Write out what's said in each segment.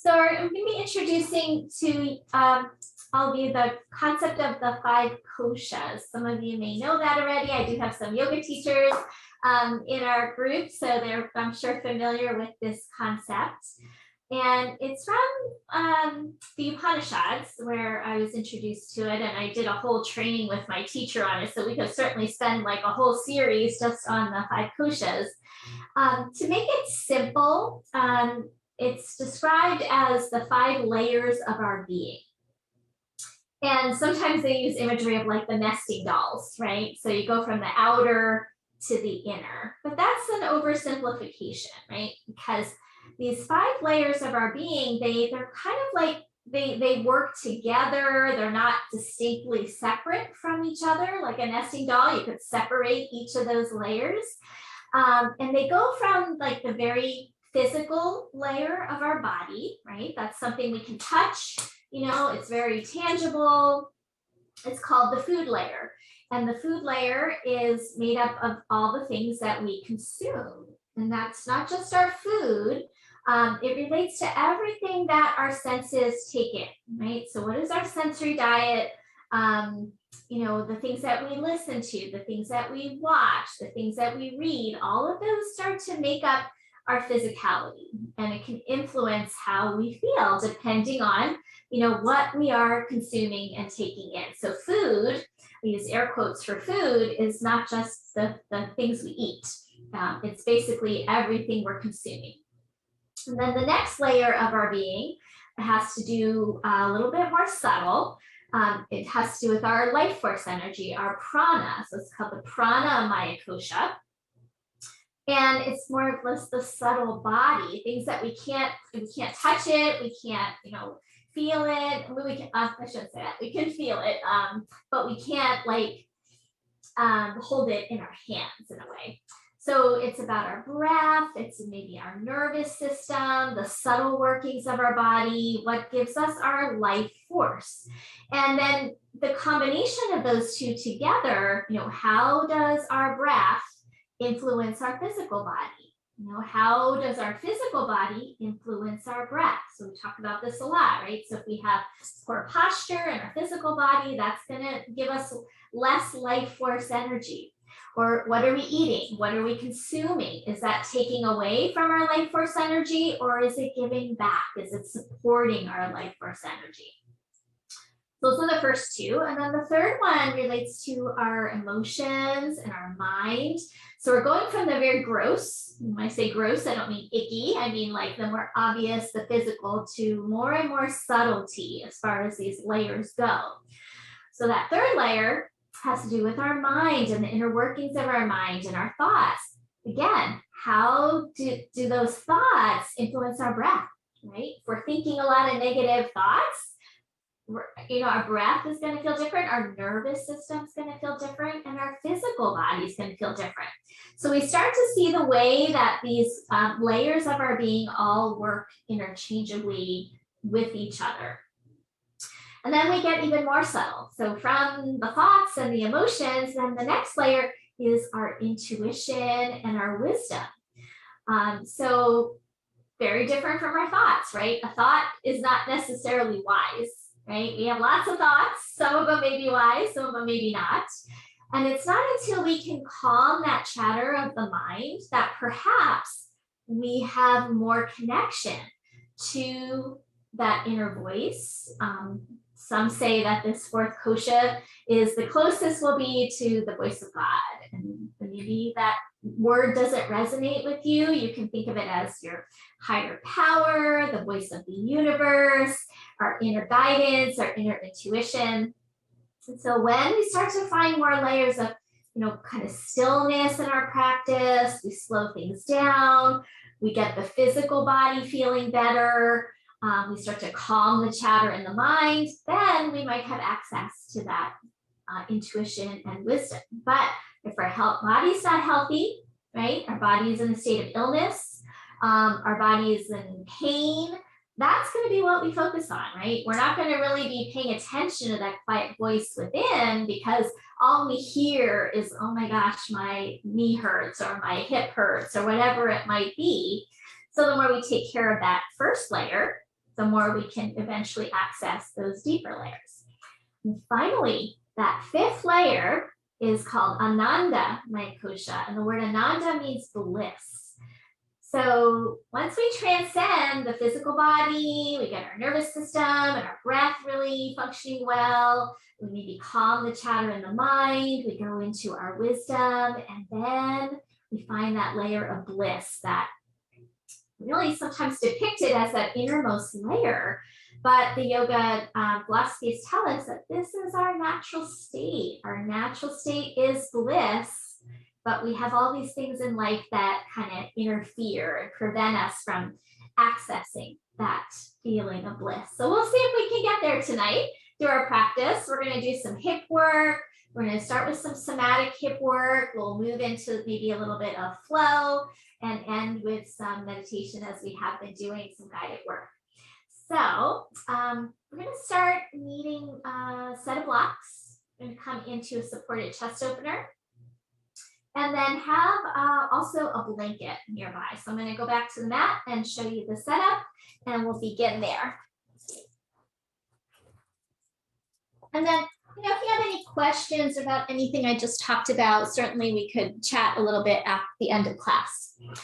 So I'm going to be introducing to all of you the concept of the 5 koshas. Some of you may know that already. I do have some yoga teachers in our group, so they're, I'm sure, familiar with this concept. And it's from the Upanishads, where I was introduced to it, and I did a whole training with my teacher on it, so we could certainly spend like a whole series just on the 5 koshas. To make it simple, it's described as the 5 layers of our being. And sometimes they use imagery of like the nesting dolls, right? So you go from the outer to the inner, but that's an oversimplification, right? Because these 5 layers of our being, they're kind of like, they work together. They're not distinctly separate from each other. Like a nesting doll, you could separate each of those layers. And they go from like the very physical layer of our body, right? That's something we can touch, you know, it's very tangible. It's called the food layer. And the food layer is made up of all the things that we consume. And that's not just our food. It relates to everything that our senses take in, right? So what is our sensory diet? You know, the things that we listen to, the things that we watch, the things that we read, all of those start to make up our physicality, and it can influence how we feel depending on, you know, what we are consuming and taking in. So food, we use air quotes for food, is not just the things we eat. It's basically everything we're consuming. And then the next layer of our being has to do a little bit more subtle. It has to do with our life force energy, our prana. So it's called the prana maya kosha. And it's more or less the subtle body, things that we can't touch it, we can't, you know, feel it. We can, I shouldn't say that, we can feel it, but we can't like hold it in our hands in a way. So it's about our breath, it's maybe our nervous system, the subtle workings of our body, what gives us our life force. And then the combination of those two together, you know, how does our breath influence our physical body? You know, how does our physical body influence our breath? So we talk about this a lot, right? So if we have poor posture in our physical body, that's going to give us less life force energy. Or what are we eating? What are we consuming? Is that taking away from our life force energy, or is it giving back? Is it supporting our life force energy? Those are the first 2. And then the third one relates to our emotions and our mind. So we're going from the very gross. When I say gross, I don't mean icky. I mean like the more obvious, the physical, to more and more subtlety as far as these layers go. So that third layer has to do with our mind and the inner workings of our mind and our thoughts. Again, how do those thoughts influence our breath, right? If we're thinking a lot of negative thoughts, you know, our breath is going to feel different, our nervous system is going to feel different, and our physical body is going to feel different. So we start to see the way that these layers of our being all work interchangeably with each other. And then we get even more subtle. So from the thoughts and the emotions, then the next layer is our intuition and our wisdom. So very different from our thoughts, right? A thought is not necessarily wise, right? We have lots of thoughts. Some of them may be wise, some of them maybe not. And it's not until we can calm that chatter of the mind that perhaps we have more connection to that inner voice. Some say that this 4th kosha is the closest we'll be to the voice of God. And maybe that word doesn't resonate with you. You can think of it as your higher power, the voice of the universe, our inner guidance, our inner intuition. And so when we start to find more layers of, you know, kind of stillness in our practice, we slow things down, we get the physical body feeling better, we start to calm the chatter in the mind, then we might have access to that intuition and wisdom. But if our body's not healthy, right, our body is in a state of illness, our body is in pain, that's going to be what we focus on, right? We're not going to really be paying attention to that quiet voice within, because all we hear is, oh my gosh, my knee hurts, or my hip hurts, or whatever it might be. So the more we take care of that first layer, the more we can eventually access those deeper layers. And finally, that fifth layer is called Ananda Maya Kosha, and the word Ananda means bliss. So once we transcend the physical body, we get our nervous system and our breath really functioning well, we maybe calm the chatter in the mind, we go into our wisdom, and then we find that layer of bliss that really sometimes depicted as that innermost layer. But the yoga philosophies tell us that this is our natural state. Our natural state is bliss, but we have all these things in life that kind of interfere and prevent us from accessing that feeling of bliss. So we'll see if we can get there tonight through our practice. We're going to do some hip work. We're going to start with some somatic hip work. We'll move into maybe a little bit of flow and end with some meditation as we have been doing, some guided work. So we're going to start needing a set of blocks. We're going to come into a supported chest opener. And then have also a blanket nearby. So I'm going to go back to the mat and show you the setup, and we'll begin there. And then, if you have any questions about anything I just talked about, certainly we could chat a little bit at the end of class. Okay,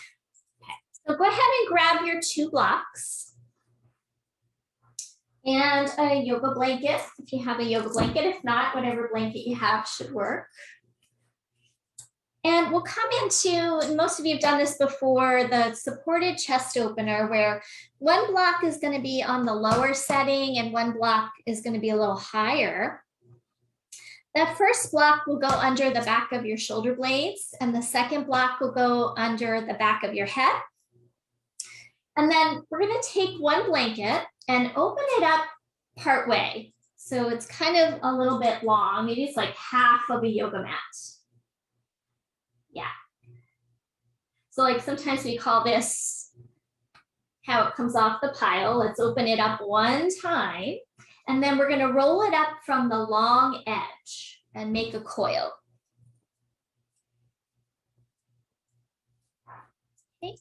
so go ahead and grab your 2 blocks and a yoga blanket, if you have a yoga blanket. If not, whatever blanket you have should work. And we'll come into, and most of you have done this before, the supported chest opener, where one block is going to be on the lower setting and one block is going to be a little higher. That first block will go under the back of your shoulder blades, and the second block will go under the back of your head. And then we're going to take one blanket and open it up part way. So it's kind of a little bit long. Maybe it's like half of a yoga mat. Yeah. So like sometimes we call this how it comes off the pile. Let's open it up one time. And then we're going to roll it up from the long edge and make a coil. Okay.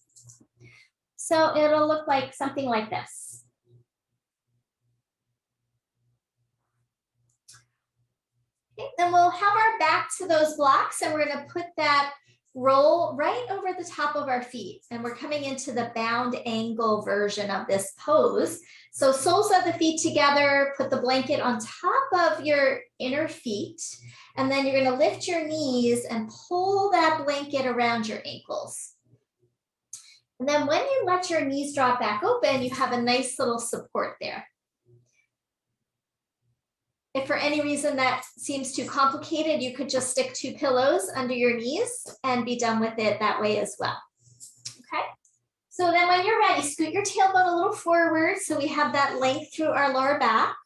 So it'll look like something like this. Okay. Then we'll have our back to those blocks, and we're going to put that roll right over the top of our feet. And we're coming into the bound angle version of this pose. So soles of the feet together, put the blanket on top of your inner feet, and then you're going to lift your knees and pull that blanket around your ankles. And then when you let your knees drop back open, you have a nice little support there. If for any reason that seems too complicated, you could just stick 2 pillows under your knees and be done with it that way as well. Okay. So then when you're ready, scoot your tailbone a little forward so we have that length through our lower back.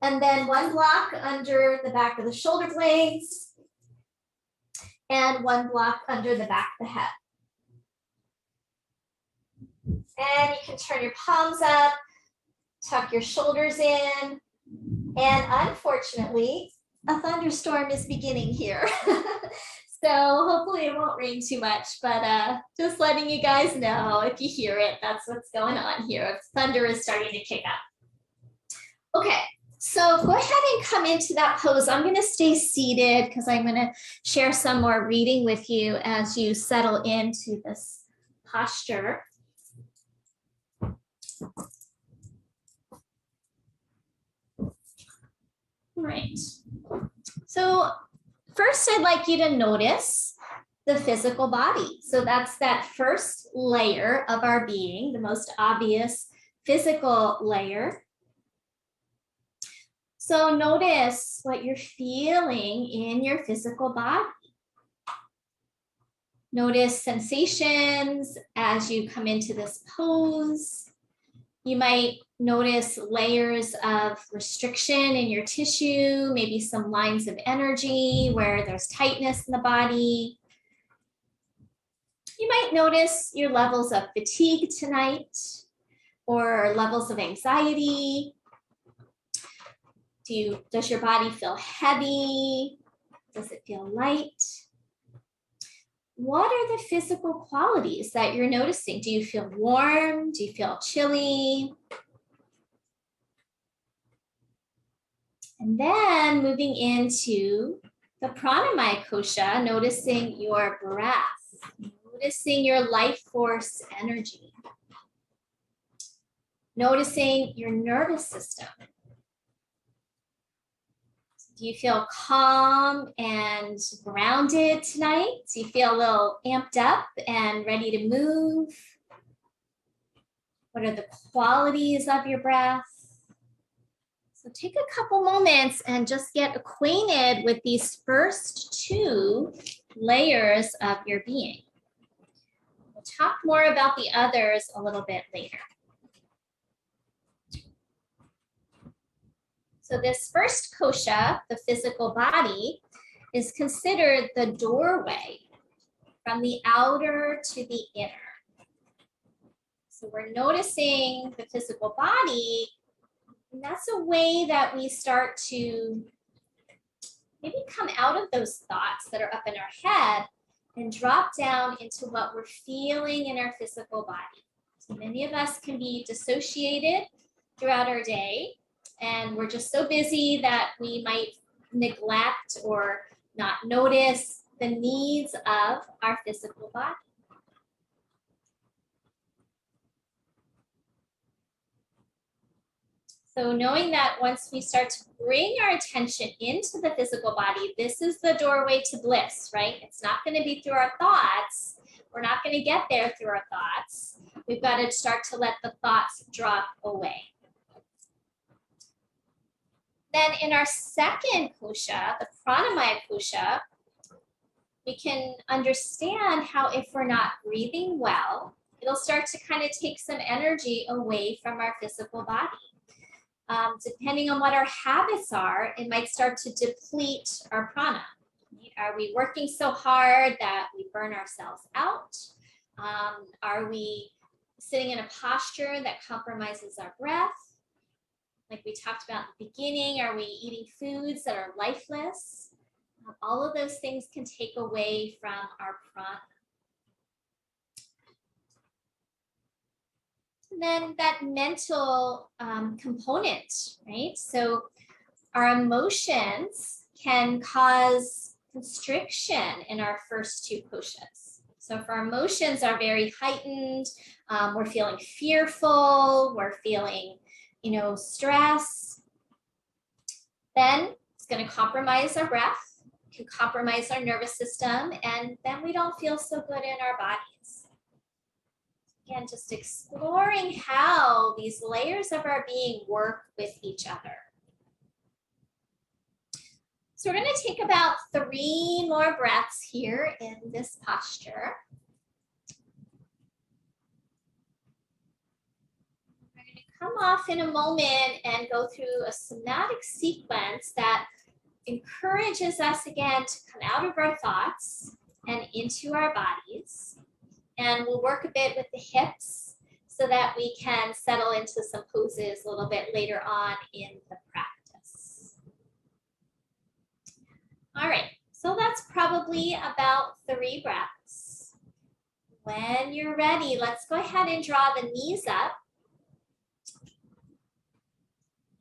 And then one block under the back of the shoulder blades and one block under the back of the head. And you can turn your palms up, tuck your shoulders in. And unfortunately, a thunderstorm is beginning here. So hopefully it won't rain too much, but just letting you guys know, if you hear it, that's what's going on here. Thunder is starting to kick up. Okay, so go ahead and come into that pose. I'm going to stay seated because I'm going to share some more reading with you as you settle into this posture. Right. So first, I'd like you to notice the physical body. So that's that first layer of our being, the most obvious physical layer. So notice what you're feeling in your physical body. Notice sensations as you come into this pose. You might notice layers of restriction in your tissue, maybe some lines of energy where there's tightness in the body. You might notice your levels of fatigue tonight or levels of anxiety. Does your body feel heavy? Does it feel light? What are the physical qualities that you're noticing? Do you feel warm? Do you feel chilly? And then moving into the pranamaya kosha, noticing your breath, noticing your life force energy, noticing your nervous system. Do you feel calm and grounded tonight? Do you feel a little amped up and ready to move? What are the qualities of your breath? So take a couple moments and just get acquainted with these first two layers of your being. We'll talk more about the others a little bit later. So this first kosha, the physical body, is considered the doorway from the outer to the inner. So we're noticing the physical body, and that's a way that we start to maybe come out of those thoughts that are up in our head and drop down into what we're feeling in our physical body. So many of us can be dissociated throughout our day, and we're just so busy that we might neglect or not notice the needs of our physical body. So knowing that once we start to bring our attention into the physical body, this is the doorway to bliss, right? It's not going to be through our thoughts. We're not going to get there through our thoughts. We've got to start to let the thoughts drop away. Then in our second kosha, the pranamaya kosha, we can understand how if we're not breathing well, it'll start to kind of take some energy away from our physical body. Depending on what our habits are, it might start to deplete our prana. Are we working so hard that we burn ourselves out? Are we sitting in a posture that compromises our breath? Like we talked about at the beginning, are we eating foods that are lifeless? All of those things can take away from our prana. And then that mental component, right? So our emotions can cause constriction in our first two koshas. So if our emotions are very heightened, we're feeling fearful, we're feeling, stress, then it's going to compromise our breath, can compromise our nervous system, and then we don't feel so good in our bodies. Again, just exploring how these layers of our being work with each other. So we're going to take about 3 more breaths here in this posture. We're going to come off in a moment and go through a somatic sequence that encourages us again to come out of our thoughts and into our bodies. And we'll work a bit with the hips so that we can settle into some poses a little bit later on in the practice. All right, so that's probably about 3 breaths. When you're ready, let's go ahead and draw the knees up.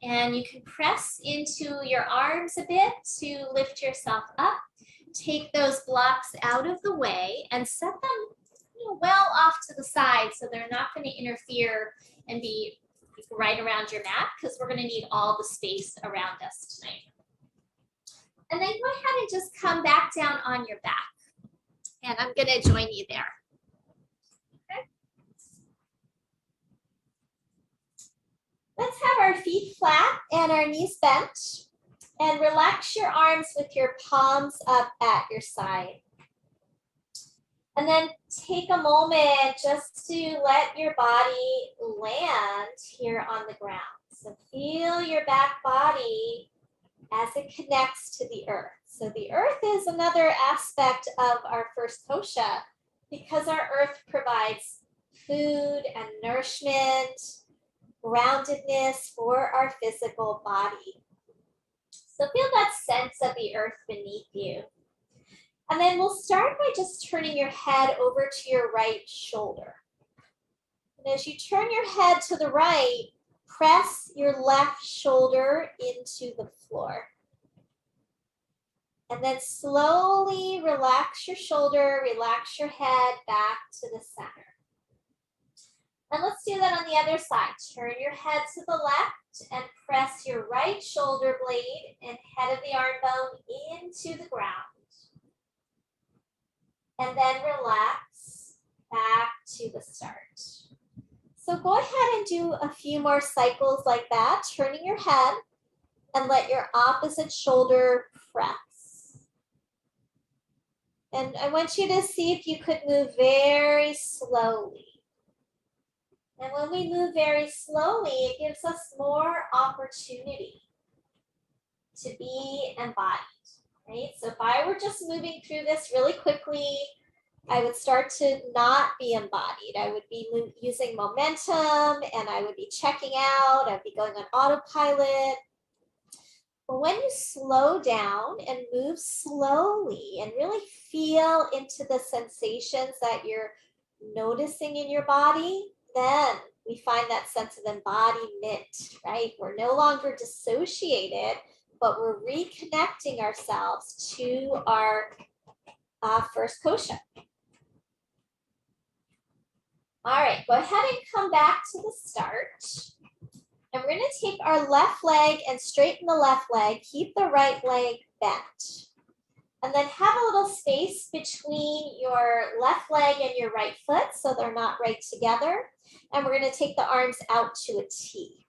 And you can press into your arms a bit to lift yourself up. Take those blocks out of the way and set them well off to the side so they're not going to interfere and be right around your mat, because we're going to need all the space around us tonight. And then go ahead and just come back down on your back. And I'm going to join you there. Okay. Let's have our feet flat and our knees bent. And relax your arms with your palms up at your side. And then take a moment just to let your body land here on the ground. So feel your back body as it connects to the earth. So the earth is another aspect of our first kosha because our earth provides food and nourishment, groundedness for our physical body. So feel that sense of the earth beneath you. And then we'll start by just turning your head over to your right shoulder. And as you turn your head to the right, press your left shoulder into the floor. And then slowly relax your shoulder, relax your head back to the center. And let's do that on the other side. Turn your head to the left and press your right shoulder blade and head of the arm bone into the ground. And then relax back to the start. So go ahead and do a few more cycles like that, turning your head and let your opposite shoulder press. And I want you to see if you could move very slowly. And when we move very slowly, it gives us more opportunity to be embodied, right? So if I were just moving through this really quickly, I would start to not be embodied. I would be using momentum and I would be checking out. I'd be going on autopilot. But when you slow down and move slowly and really feel into the sensations that you're noticing in your body, then we find that sense of embodiment, right? We're no longer dissociated, but we're reconnecting ourselves to our first kosha. All right, go ahead and come back to the start. And we're going to take our left leg and straighten the left leg. Keep the right leg bent. And then have a little space between your left leg and your right foot so they're not right together. And we're going to take the arms out to a T.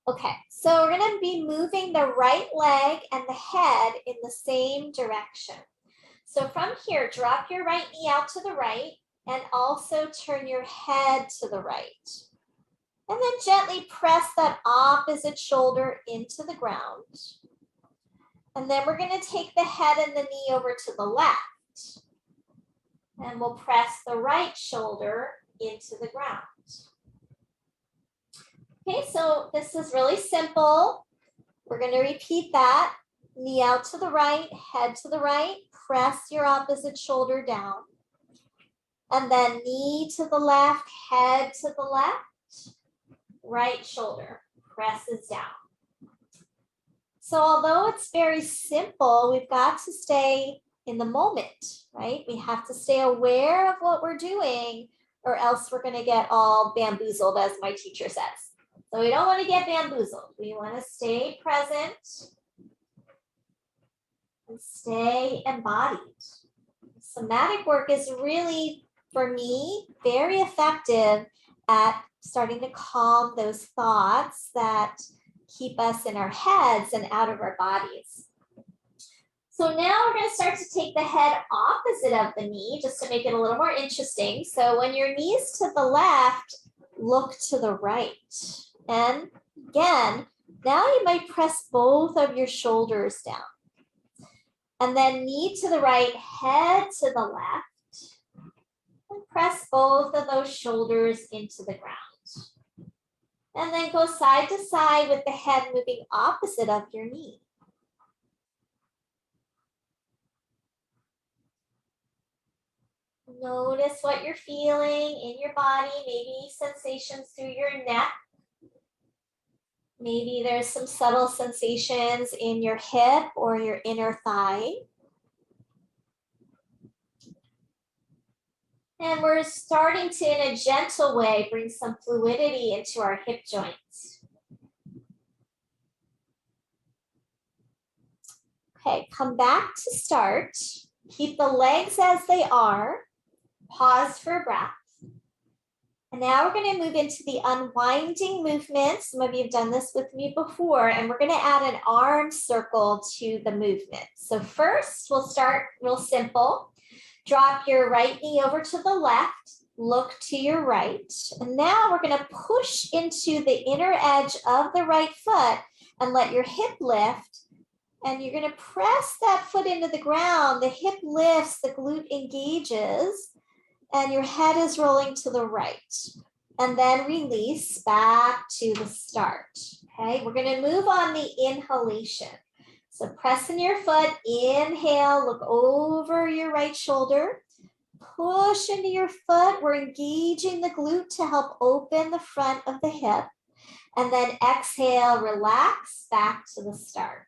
Okay, so we're going to be moving the right leg and the head in the same direction. So from here, drop your right knee out to the right and also turn your head to the right. And then gently press that opposite shoulder into the ground. And then we're going to take the head and the knee over to the left. And we'll press the right shoulder into the ground. Okay, so this is really simple. We're going to repeat that. Knee out to the right, head to the right, press your opposite shoulder down. And then knee to the left, head to the left, right shoulder presses down. So although it's very simple, we've got to stay in the moment, right? We have to stay aware of what we're doing or else we're going to get all bamboozled, as my teacher says. So we don't want to get bamboozled. We want to stay present and stay embodied. Somatic work is really, for me, very effective at starting to calm those thoughts that keep us in our heads and out of our bodies. So now we're going to start to take the head opposite of the knee just to make it a little more interesting. So when your knee's to the left, look to the right. And again, now you might press both of your shoulders down. And then knee to the right, head to the left. And press both of those shoulders into the ground. And then go side to side with the head moving opposite of your knee. Notice what you're feeling in your body, maybe sensations through your neck. Maybe there's some subtle sensations in your hip or your inner thigh. And we're starting to, in a gentle way, bring some fluidity into our hip joints. Okay, come back to start. Keep the legs as they are. Pause for breath. And now we're going to move into the unwinding movement. Some of you have done this with me before, and we're going to add an arm circle to the movement. So first, we'll start real simple. Drop your right knee over to the left, look to your right. And now we're going to push into the inner edge of the right foot and let your hip lift. And you're going to press that foot into the ground. The hip lifts, the glute engages, and your head is rolling to the right. And then release back to the start. Okay, we're going to move on the inhalation. So press in your foot, inhale, look over your right shoulder. push into your foot. We're engaging the glute to help open the front of the hip. And then exhale, relax back to the start.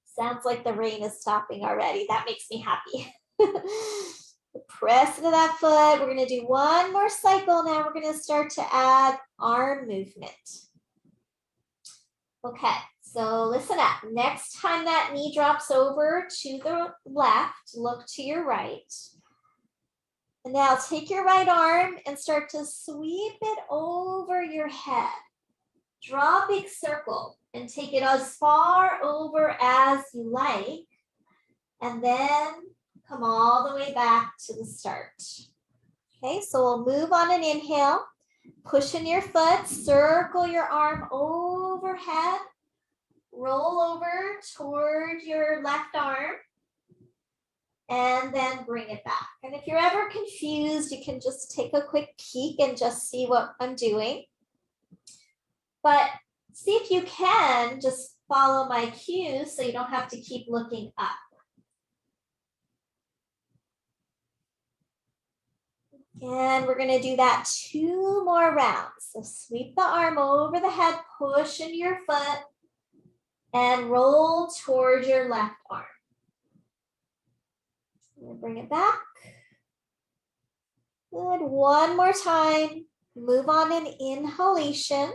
Sounds like the rain is stopping already. That makes me happy. Press into that foot. We're going to do one more cycle. Now we're going to start to add arm movement. Okay, so listen up. Next time that knee drops over to the left, look to your right. And now take your right arm and start to sweep it over your head. Draw a big circle and take it as far over as you like. And then come all the way back to the start. Okay, so we'll move on an inhale. Push in your foot, circle your arm overhead. Roll over toward your left arm. And then bring it back. And if you're ever confused, you can just take a quick peek and just see what I'm doing. But see if you can just follow my cues so you don't have to keep looking up. And we're going to do that 2 more rounds. So sweep the arm over the head, push into your foot, and roll toward your left arm. Bring it back. Good. One more time. Move on an inhalation.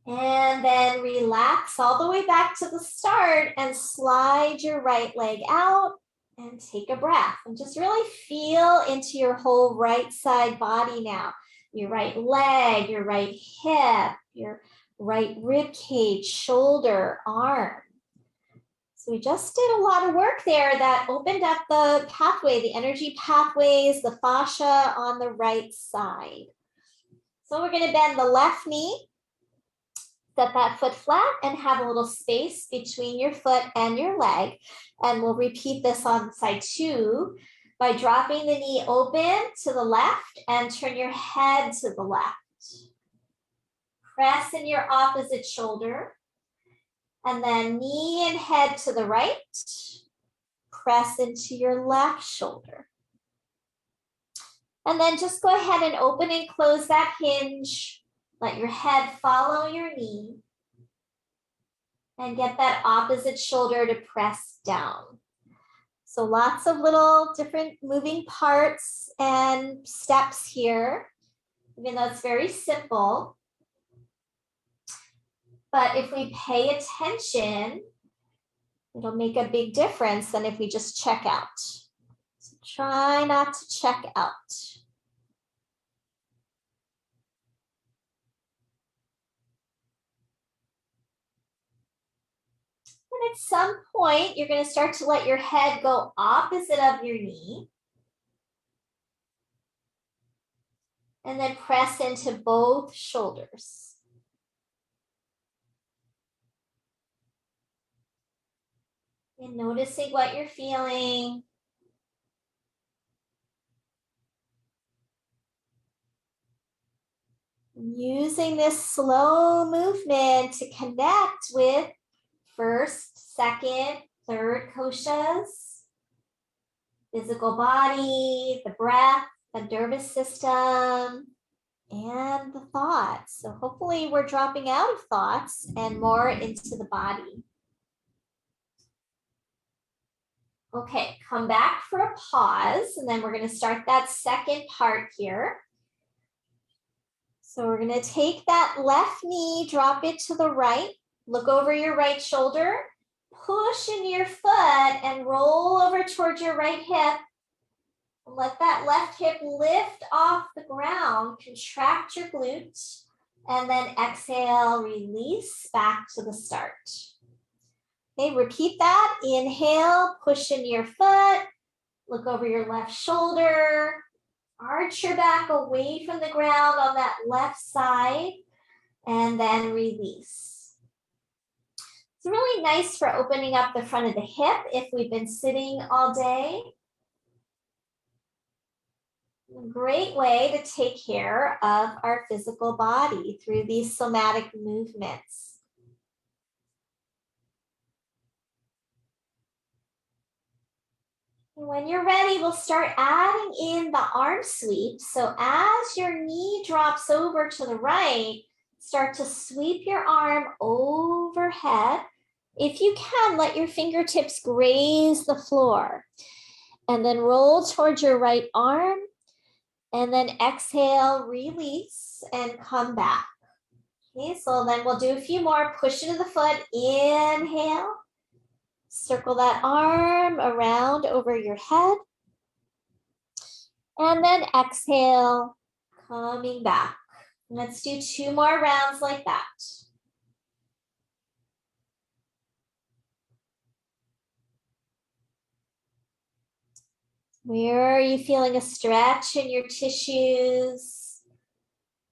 And then relax all the way back to the start and slide your right leg out and take a breath. And just really feel into your whole right side body now. Your right leg, your right hip, your right rib cage, shoulder, arm. So we just did a lot of work there that opened up the pathway, the energy pathways, the fascia on the right side. So we're going to bend the left knee, set that foot flat, and have a little space between your foot and your leg. And we'll repeat this on side 2 by dropping the knee open to the left and turn your head to the left. Press in your opposite shoulder. And then knee and head to the right. Press into your left shoulder. And then just go ahead and open and close that hinge. Let your head follow your knee. And get that opposite shoulder to press down. So lots of little different moving parts and steps here, even though it's very simple. But if we pay attention, it'll make a big difference than if we just check out. So try not to check out. And at some point, you're going to start to let your head go opposite of your knee. And then press into both shoulders. And noticing what you're feeling. Using this slow movement to connect with first, second, third koshas, physical body, the breath, the nervous system, and the thoughts. So hopefully we're dropping out of thoughts and more into the body. Okay, come back for a pause, and then we're going to start that second part here. So we're going to take that left knee, drop it to the right, look over your right shoulder, push into your foot, and roll over towards your right hip. Let that left hip lift off the ground, contract your glute, and then exhale, release back to the start. Okay, repeat that. Inhale, push into your foot, look over your left shoulder, arch your back away from the ground on that left side, and then release. It's really nice for opening up the front of the hip if we've been sitting all day. A great way to take care of our physical body through these somatic movements. When you're ready, we'll start adding in the arm sweep. So as your knee drops over to the right, start to sweep your arm overhead. If you can, let your fingertips graze the floor. And then roll towards your right arm. And then exhale, release, and come back. Okay, so then we'll do a few more. Push into the foot, inhale. Circle that arm around over your head. And then exhale, coming back. Let's do 2 more rounds like that. Where are you feeling a stretch in your tissues?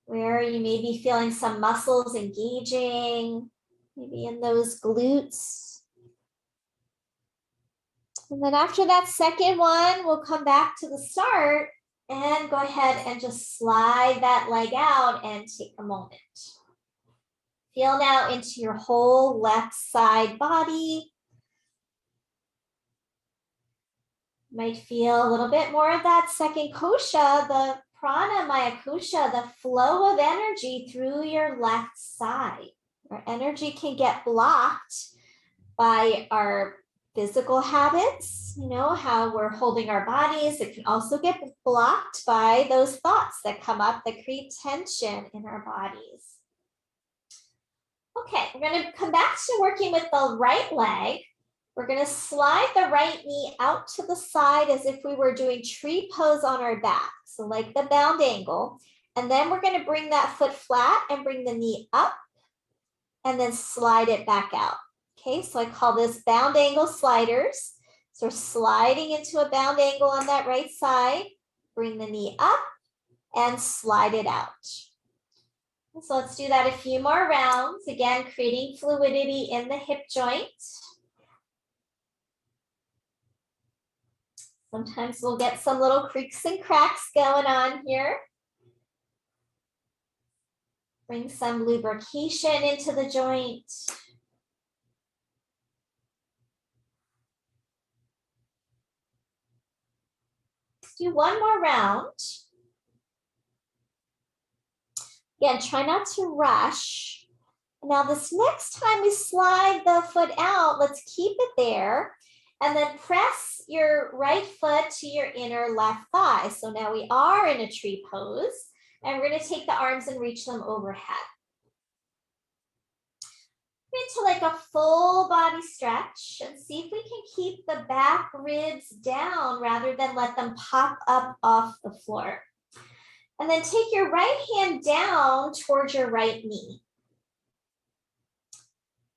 Where are you maybe feeling some muscles engaging? Maybe in those glutes. And then after that second one, we'll come back to the start and go ahead and just slide that leg out and take a moment. Feel now into your whole left side body. Might feel a little bit more of that second kosha, the prana maya kosha, the flow of energy through your left side. Our energy can get blocked by our physical habits, you know, how we're holding our bodies. It can also get blocked by those thoughts that come up that create tension in our bodies. Okay, we're going to come back to working with the right leg. We're going to slide the right knee out to the side as if we were doing tree pose on our back. So like the bound angle. And then we're going to bring that foot flat and bring the knee up and then slide it back out. Okay, so I call this bound angle sliders. So we're sliding into a bound angle on that right side. Bring the knee up and slide it out. So let's do that a few more rounds. Again, creating fluidity in the hip joint. Sometimes we'll get some little creaks and cracks going on here. Bring some lubrication into the joint. Let's do one more round. Again, try not to rush. Now this next time we slide the foot out, let's keep it there and then press your right foot to your inner left thigh. So now we are in a tree pose and we're going to take the arms and reach them overhead. Into like a full body stretch and see if we can keep the back ribs down rather than let them pop up off the floor. And then take your right hand down towards your right knee.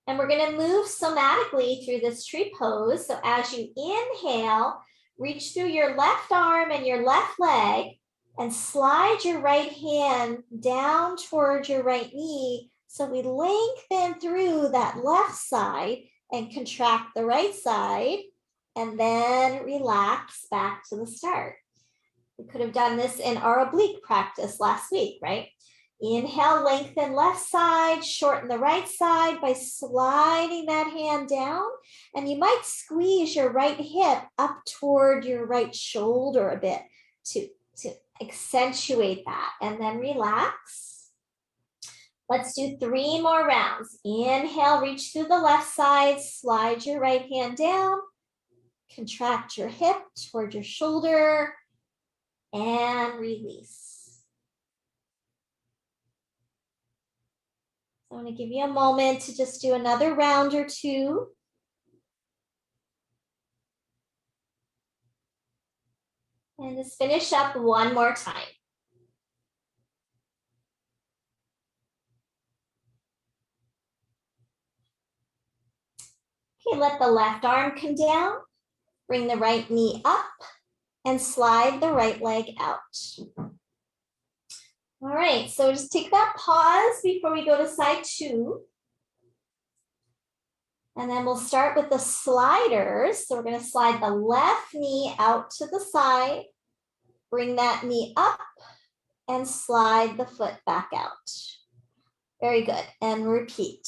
And we're going to move somatically through this tree pose. So as you inhale, reach through your left arm and your left leg and slide your right hand down towards your right knee. So we lengthen through that left side and contract the right side and then relax back to the start. We could have done this in our oblique practice last week, right? Inhale, lengthen left side, shorten the right side by sliding that hand down. And you might squeeze your right hip up toward your right shoulder a bit to accentuate that. And then relax. Let's do 3 more rounds. Inhale, reach through the left side, slide your right hand down, contract your hip toward your shoulder, and release. So I'm going to give you a moment to just do another round or 2. And just finish up one more time. Okay, let the left arm come down, bring the right knee up, and slide the right leg out. All right, so just take that pause before we go to side 2. And then we'll start with the sliders. So we're going to slide the left knee out to the side, bring that knee up, and slide the foot back out. Very good, and repeat.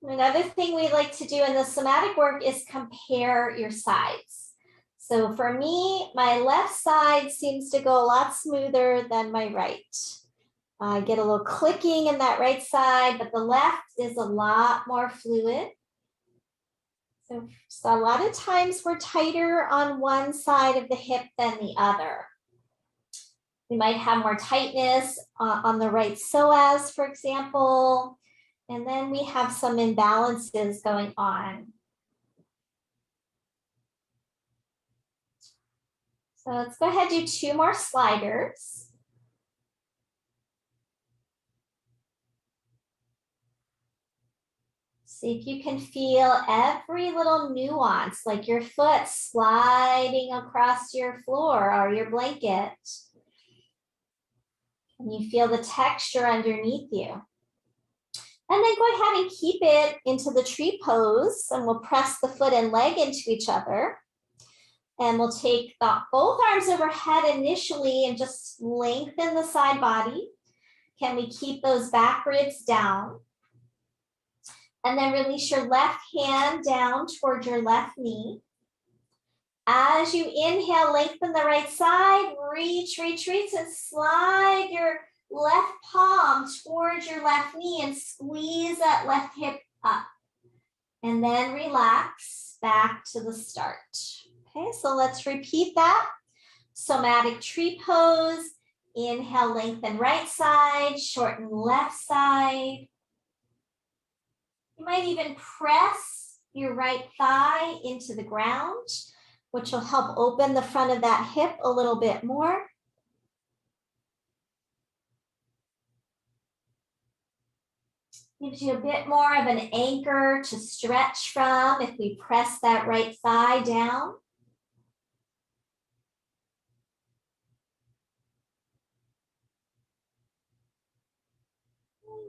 Another thing we like to do in the somatic work is compare your sides. So for me, my left side seems to go a lot smoother than my right. I get a little clicking in that right side, but the left is a lot more fluid. So a lot of times we're tighter on one side of the hip than the other. We might have more tightness on the right psoas, for example, and then we have some imbalances going on. So let's go ahead and do 2 more sliders. See if you can feel every little nuance, like your foot sliding across your floor or your blanket. And you feel the texture underneath you. And then go ahead and keep it into the tree pose, and we'll press the foot and leg into each other. And we'll take both arms overhead initially and just lengthen the side body. Can we keep those back ribs down? And then release your left hand down toward your left knee. As you inhale, lengthen the right side, reach, and slide your left palm towards your left knee and squeeze that left hip up. And then relax back to the start. Okay, so let's repeat that. Somatic tree pose. Inhale, lengthen right side, shorten left side. You might even press your right thigh into the ground, which will help open the front of that hip a little bit more. Gives you a bit more of an anchor to stretch from if we press that right thigh down.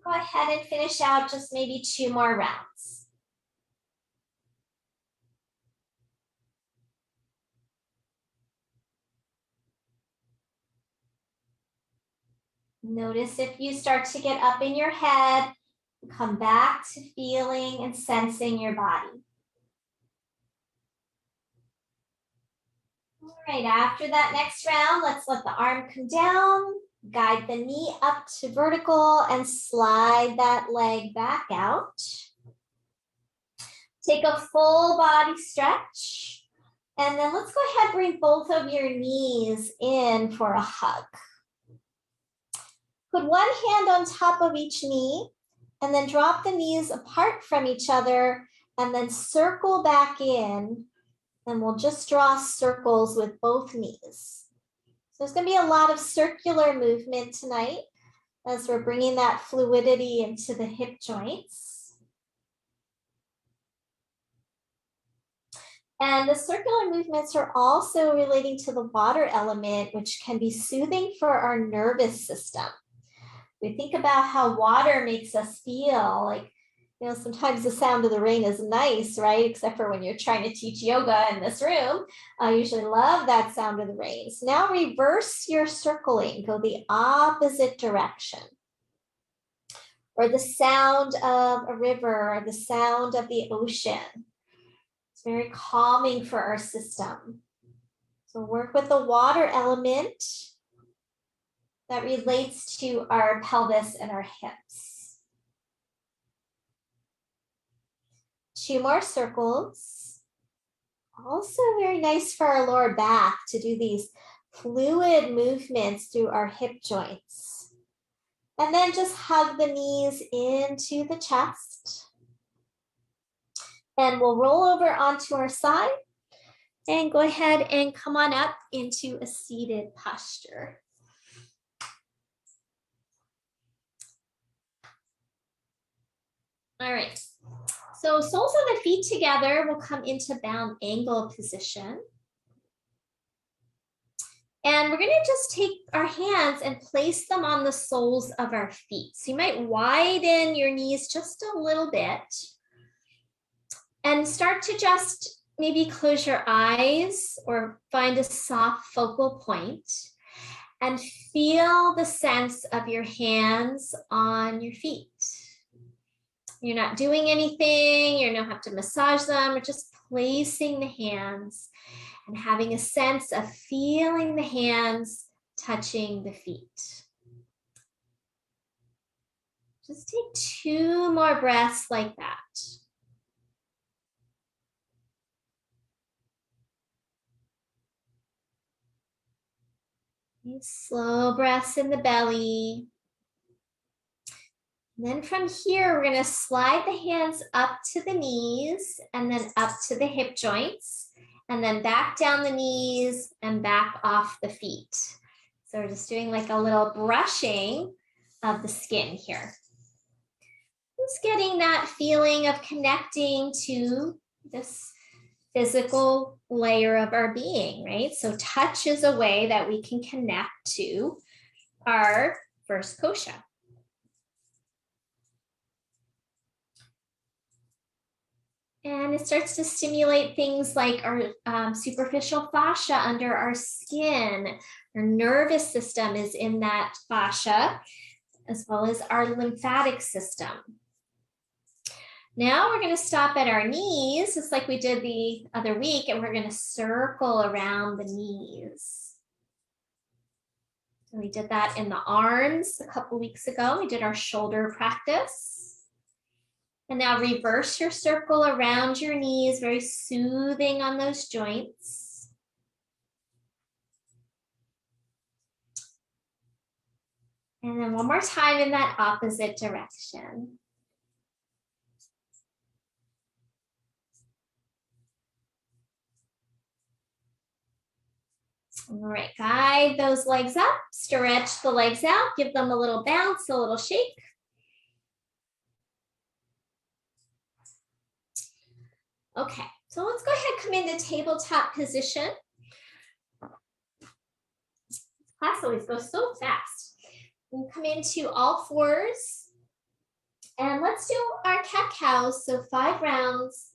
Go ahead and finish out just maybe 2 more rounds. Notice if you start to get up in your head, come back to feeling and sensing your body. All right, after that next round, let's let the arm come down, guide the knee up to vertical and slide that leg back out. Take a full body stretch. And then let's go ahead and bring both of your knees in for a hug. Put one hand on top of each knee and then drop the knees apart from each other and then circle back in. And we'll just draw circles with both knees. So there's going to be a lot of circular movement tonight as we're bringing that fluidity into the hip joints. And the circular movements are also relating to the water element, which can be soothing for our nervous system. We think about how water makes us feel like, you know, sometimes the sound of the rain is nice, right? Except for when you're trying to teach yoga in this room. I usually love that sound of the rain. So now reverse your circling, go the opposite direction. Or the sound of a river, or the sound of the ocean. It's very calming for our system. So work with the water element that relates to our pelvis and our hips. 2 more circles. Also very nice for our lower back to do these fluid movements through our hip joints. And then just hug the knees into the chest. And we'll roll over onto our side and go ahead and come on up into a seated posture. All right. So soles of the feet together will come into bound angle position. And we're going to just take our hands and place them on the soles of our feet. So you might widen your knees just a little bit and start to just maybe close your eyes or find a soft focal point and feel the sense of your hands on your feet. You're not doing anything. You don't have to massage them. We're just placing the hands and having a sense of feeling the hands touching the feet. Just take 2 more breaths like that. Slow breaths in the belly. And then from here, we're going to slide the hands up to the knees and then up to the hip joints, and then back down the knees and back off the feet. So we're just doing like a little brushing of the skin here. Just getting that feeling of connecting to this physical layer of our being, right? So touch is a way that we can connect to our first kosha. And it starts to stimulate things like our superficial fascia under our skin. Our nervous system is in that fascia, as well as our lymphatic system. Now we're going to stop at our knees, just like we did the other week, and we're going to circle around the knees. So we did that in the arms a couple weeks ago. We did our shoulder practice. And now reverse your circle around your knees, very soothing on those joints. And then one more time in that opposite direction. All right, guide those legs up, stretch the legs out, give them a little bounce, a little shake. Okay, so let's go ahead and come into tabletop position. Class always goes so fast. We'll come into all fours. And let's do our cat-cows, so 5 rounds.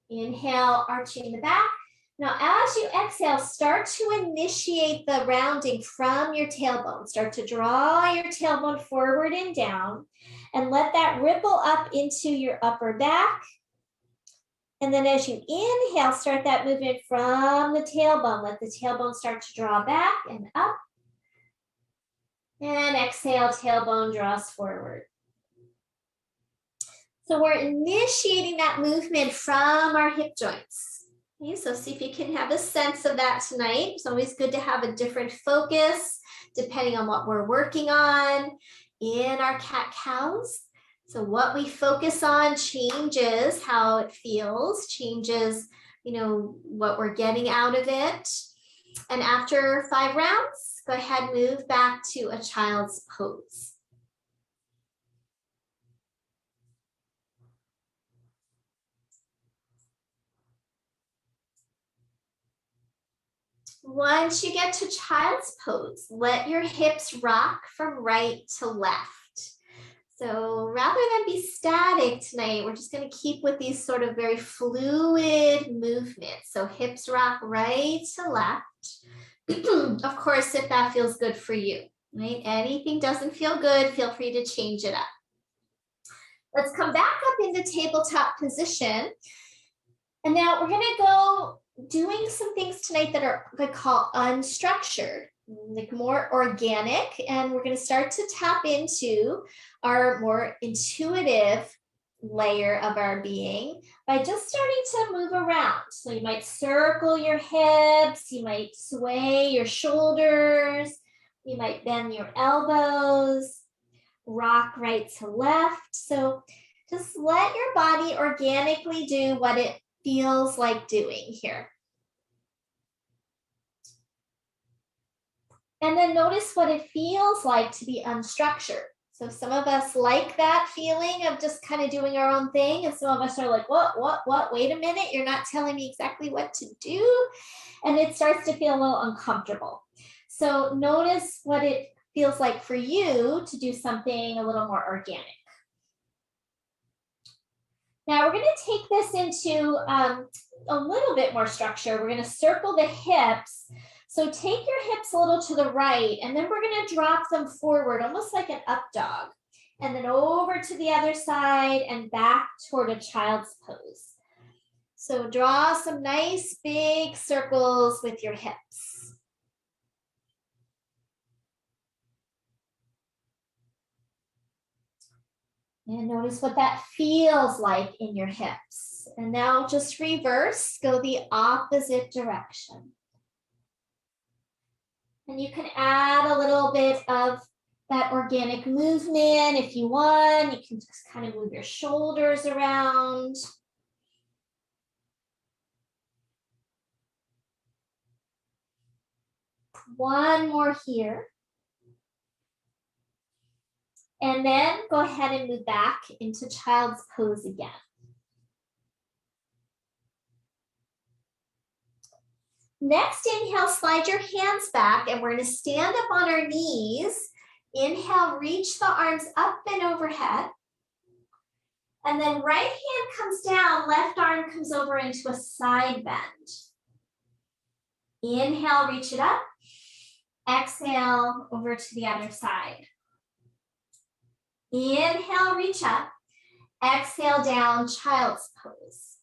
Inhale, arching the back. Now, as you exhale, start to initiate the rounding from your tailbone. Start to draw your tailbone forward and down, and let that ripple up into your upper back. And then as you inhale, start that movement from the tailbone. Let the tailbone start to draw back and up. And exhale, tailbone draws forward. So we're initiating that movement from our hip joints. Okay, so see if you can have a sense of that tonight. It's always good to have a different focus depending on what we're working on in our cat-cows. So what we focus on changes how it feels, changes, what we're getting out of it. And after 5 rounds, go ahead and move back to a child's pose. Once you get to child's pose, let your hips rock from right to left. So rather than be static tonight, we're just going to keep with these sort of very fluid movements. So hips rock right to left. Of course, if that feels good for you, right? Anything doesn't feel good, feel free to change it up. Let's come back up into tabletop position. And now we're going to go doing some things tonight that are what I call unstructured, like more organic, and we're going to start to tap into our more intuitive layer of our being by just starting to move around. So you might circle your hips, you might sway your shoulders, you might bend your elbows, rock right to left. So just let your body organically do what it feels like doing here. And then notice what it feels like to be unstructured. So some of us like that feeling of just kind of doing our own thing. And some of us are like, what, wait a minute, you're not telling me exactly what to do. And it starts to feel a little uncomfortable. So notice what it feels like for you to do something a little more organic. Now we're going to take this into a little bit more structure. We're going to circle the hips. So take your hips a little to the right, and then we're going to drop them forward, almost like an up dog. and then over to the other side and back toward a child's pose. So draw some nice big circles with your hips. And notice what that feels like in your hips. And now just reverse, go the opposite direction. And you can add a little bit of that organic movement if you want. You can just kind of move your shoulders around. One more here. And then go ahead and move back into child's pose again. Next, inhale, slide your hands back, and we're going to stand up on our knees. Inhale, reach the arms up and overhead. And then right hand comes down, left arm comes over into a side bend. Inhale, reach it up. Exhale, over to the other side. Inhale, reach up. Exhale, down, child's pose.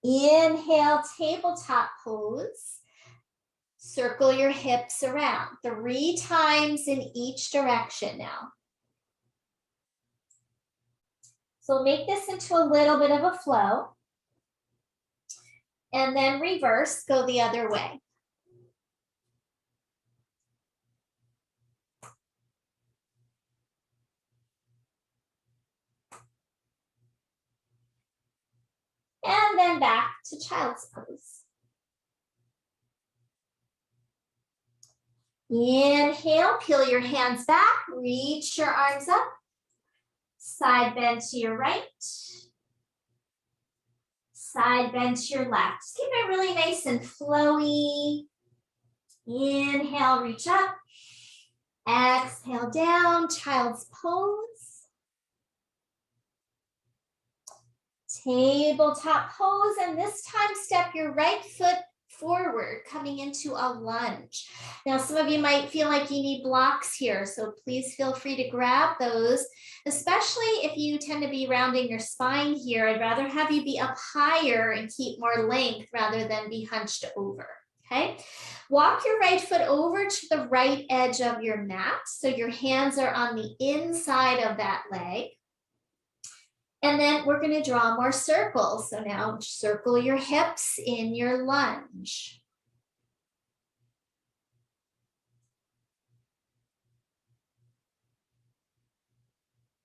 Inhale, tabletop pose. Circle your hips around 3 times in each direction now. So make this into a little bit of a flow. And then reverse, go the other way. And then back to child's pose. Inhale, peel your hands back, reach your arms up. Side bend to your right. Side bend to your left. Just keep it really nice and flowy. Inhale, reach up. Exhale, down, child's pose. Tabletop pose, and this time step your right foot forward, coming into a lunge. Now, some of you might feel like you need blocks here, so please feel free to grab those, especially if you tend to be rounding your spine here. I'd rather have you be up higher and keep more length rather than be hunched over, okay? Walk your right foot over to the right edge of your mat, so your hands are on the inside of that leg. And then we're going to draw more circles. So now circle your hips in your lunge.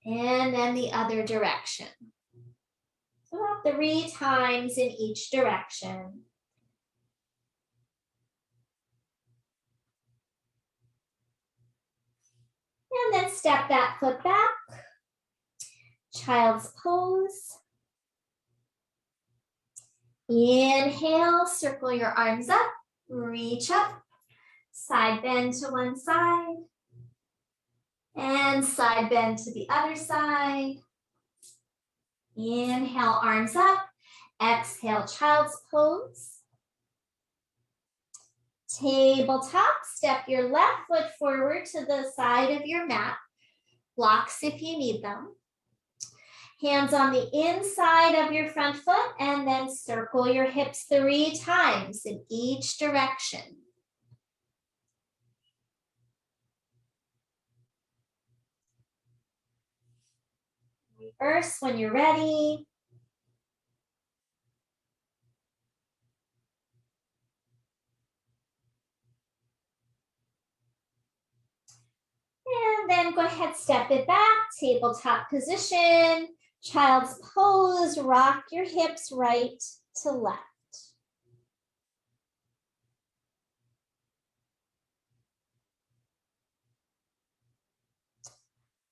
And then the other direction. So about 3 times in each direction. And then step that foot back. Child's pose. Inhale, circle your arms up, reach up, side bend to one side, and side bend to the other side. Inhale, arms up, exhale, child's pose. Tabletop, step your left foot forward to the side of your mat, blocks if you need them. Hands on the inside of your front foot, and then circle your hips 3 times in each direction. Reverse when you're ready. And then go ahead, step it back, tabletop position. Child's pose, rock your hips right to left.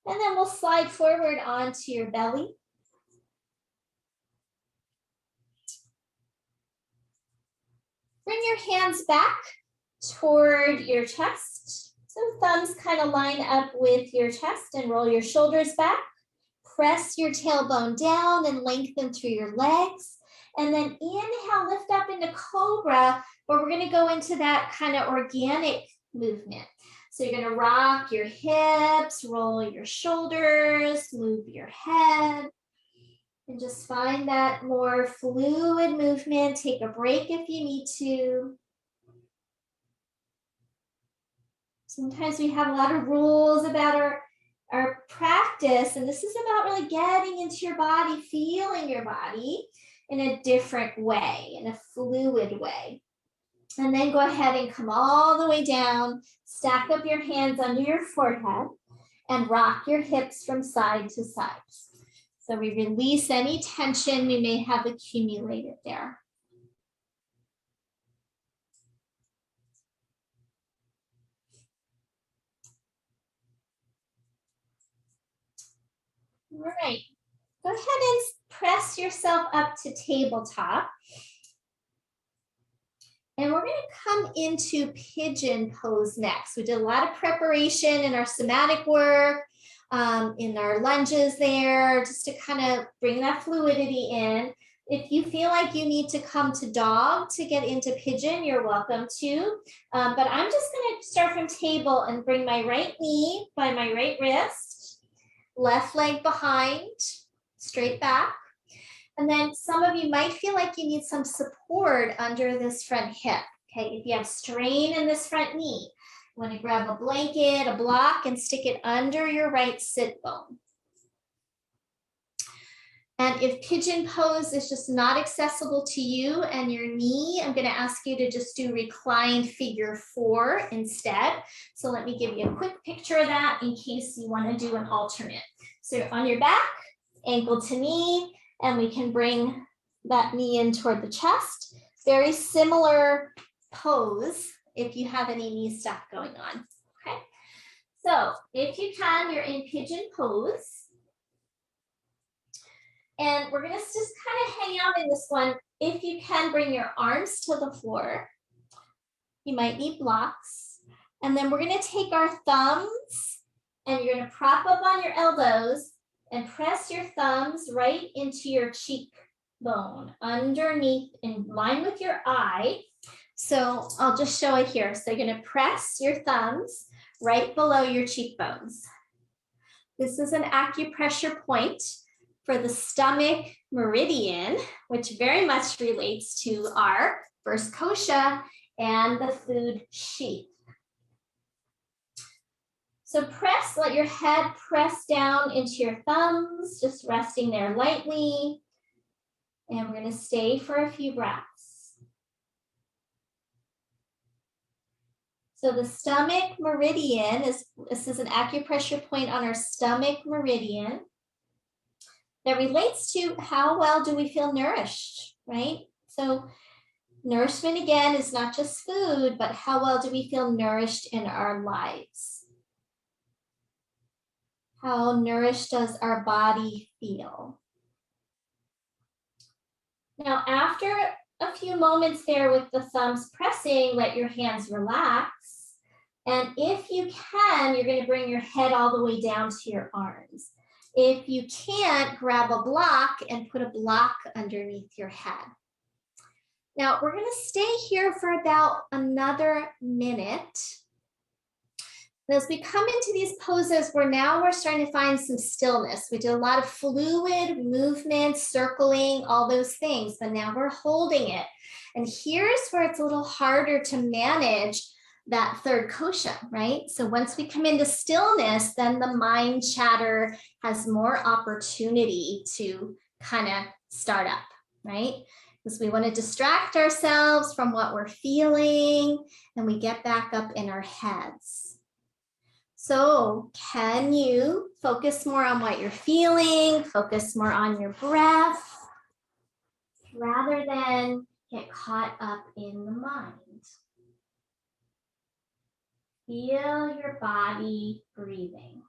And then we'll slide forward onto your belly. Bring your hands back toward your chest. So thumbs kind of line up with your chest and roll your shoulders back. Press your tailbone down and lengthen through your legs. And then inhale, lift up into cobra, where we're going to go into that kind of organic movement. So you're going to rock your hips, roll your shoulders, move your head, and just find that more fluid movement. Take a break if you need to. Sometimes we have a lot of rules about our practice, and this is about really getting into your body, feeling your body in a different way, in a fluid way. And then go ahead and come all the way down, stack up your hands under your forehead, and rock your hips from side to side. So we release any tension we may have accumulated there. All right, go ahead and press yourself up to tabletop. And we're going to come into pigeon pose next. We did a lot of preparation in our somatic work, in our lunges there, just to kind of bring that fluidity in. If you feel like you need to come to dog to get into pigeon, you're welcome to. But I'm just going to start from table and bring my right knee by my right wrist, left leg behind, straight back. And then some of you might feel like you need some support under this front hip. Okay, if you have strain in this front knee, you want to grab a blanket, a block, and stick it under your right sit bone. And if pigeon pose is just not accessible to you and your knee, I'm going to ask you to just do reclined figure 4 instead. So let me give you a quick picture of that in case you want to do an alternate. So you're on your back, ankle to knee, and we can bring that knee in toward the chest. Very similar pose if you have any knee stuff going on. Okay. So if you can, you're in pigeon pose. And we're going to just kind of hang out in this one. If you can, bring your arms to the floor. You might need blocks. And then we're going to take our thumbs and you're going to prop up on your elbows and press your thumbs right into your cheekbone, underneath, in line with your eye. So I'll just show it here. So you're going to press your thumbs right below your cheekbones. This is an acupressure point for the stomach meridian, which very much relates to our first kosha and the food sheath. So press, let your head press down into your thumbs, just resting there lightly. And we're going to stay for a few breaths. So the stomach meridian this is an acupressure point on our stomach meridian that relates to how well do we feel nourished, right? So nourishment, again, is not just food, but how well do we feel nourished in our lives? How nourished does our body feel? Now, after a few moments there with the thumbs pressing, let your hands relax. And if you can, you're going to bring your head all the way down to your arms. If you can't, grab a block and put a block underneath your head. Now, we're going to stay here for about another minute. And as we come into these poses, we're starting to find some stillness. We did a lot of fluid movement, circling, all those things, but now we're holding it. And here's where it's a little harder to manage that third kosha, right? So once we come into stillness, then the mind chatter has more opportunity to kind of start up, right? Because we want to distract ourselves from what we're feeling, and we get back up in our heads. So can you focus more on what you're feeling, focus more on your breath, rather than get caught up in the mind? Feel your body breathing.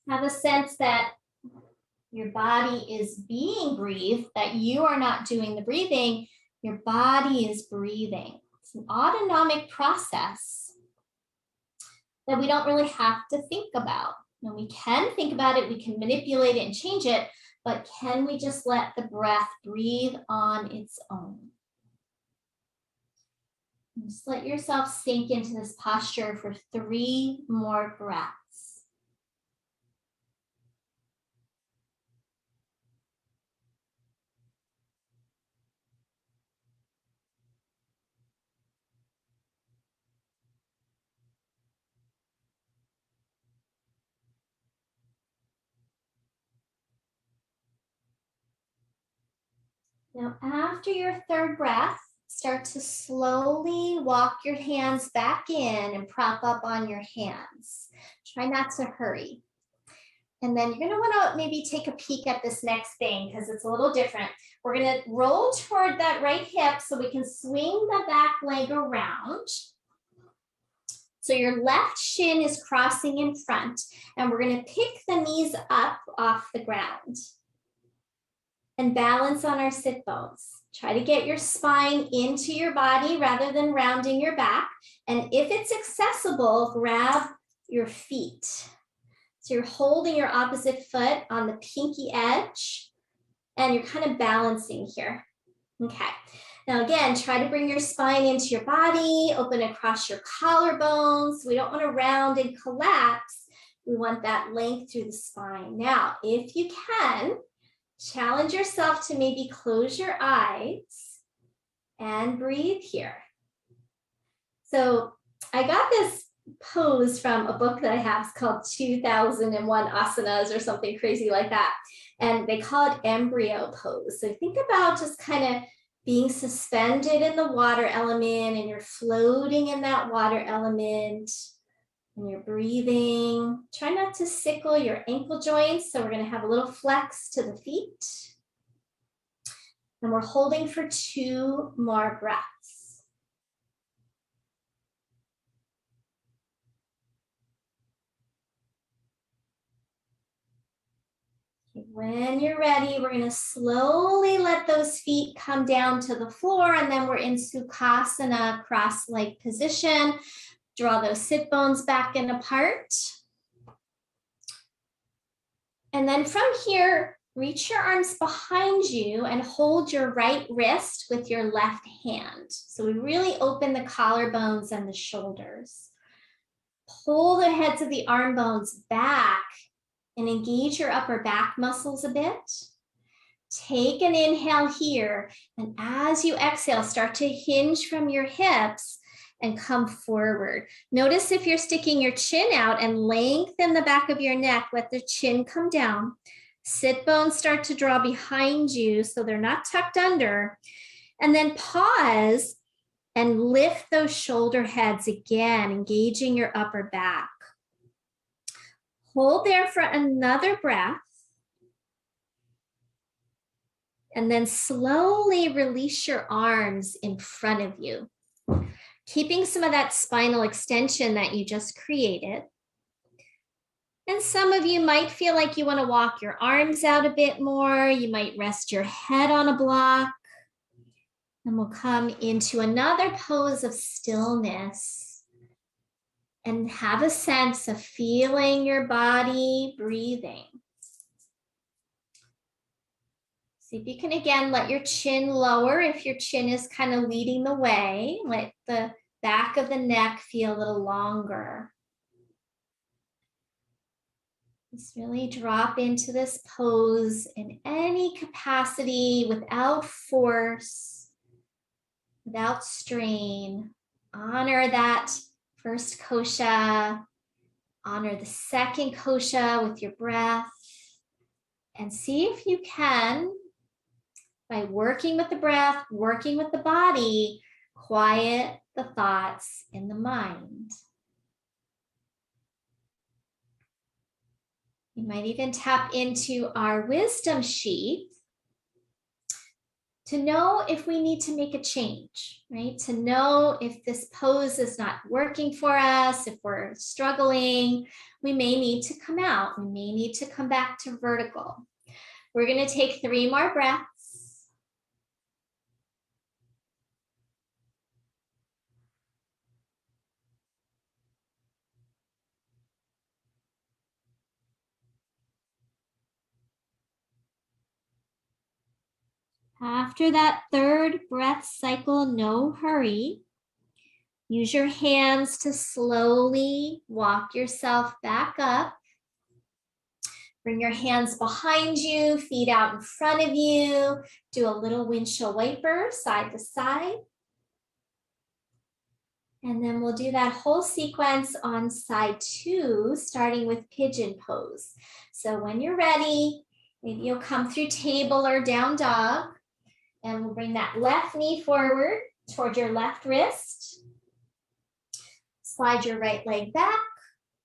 Have a sense that your body is being breathed, that you are not doing the breathing, your body is breathing. It's an autonomic process that we don't really have to think about. When we can think about it, we can manipulate it and change it, but can we just let the breath breathe on its own? Just let yourself sink into this posture for 3 more breaths. Now, after your 3rd breath, start to slowly walk your hands back in and prop up on your hands. Try not to hurry. And then you're going to want to maybe take a peek at this next thing because it's a little different. We're going to roll toward that right hip so we can swing the back leg around. So your left shin is crossing in front, and we're going to pick the knees up off the ground and balance on our sit bones. Try to get your spine into your body rather than rounding your back. And if it's accessible, grab your feet. So you're holding your opposite foot on the pinky edge, and you're kind of balancing here. Okay. Now again, try to bring your spine into your body, open across your collarbones. We don't want to round and collapse. We want that length through the spine. Now, if you can, challenge yourself to maybe close your eyes and breathe here. So I got this pose from a book that I have. It's called 2001 Asanas or something crazy like that. And they call it embryo pose. So think about just kind of being suspended in the water element, and you're floating in that water element, and you're breathing. Try not to sickle your ankle joints. So we're going to have a little flex to the feet. And we're holding for 2 more breaths. When you're ready, we're going to slowly let those feet come down to the floor, and then we're in Sukhasana, cross-leg position. Draw those sit bones back and apart. And then from here, reach your arms behind you and hold your right wrist with your left hand. So we really open the collarbones and the shoulders. Pull the heads of the arm bones back and engage your upper back muscles a bit. Take an inhale here, and as you exhale, start to hinge from your hips and come forward. Notice if you're sticking your chin out and lengthen the back of your neck, let the chin come down. Sit bones start to draw behind you so they're not tucked under. And then pause and lift those shoulder heads again, engaging your upper back. Hold there for another breath. And then slowly release your arms in front of you, keeping some of that spinal extension that you just created. And some of you might feel like you want to walk your arms out a bit more. You might rest your head on a block. And we'll come into another pose of stillness and have a sense of feeling your body breathing. See if you can, again, let your chin lower if your chin is kind of leading the way. Let the back of the neck feel a little longer. Just really drop into this pose in any capacity, without force, without strain. Honor that first kosha. Honor the second kosha with your breath. And see if you can, by working with the breath, working with the body, quiet the thoughts in the mind. You might even tap into our wisdom sheet to know if we need to make a change, right? To know if this pose is not working for us, if we're struggling, we may need to come out. We may need to come back to vertical. We're going to take 3 more breaths. After that third breath cycle, no hurry. Use your hands to slowly walk yourself back up. Bring your hands behind you, feet out in front of you. Do a little windshield wiper side to side. And then we'll do that whole sequence on side 2, starting with pigeon pose. So when you're ready, maybe you'll come through table or down dog. And we'll bring that left knee forward toward your left wrist. Slide your right leg back.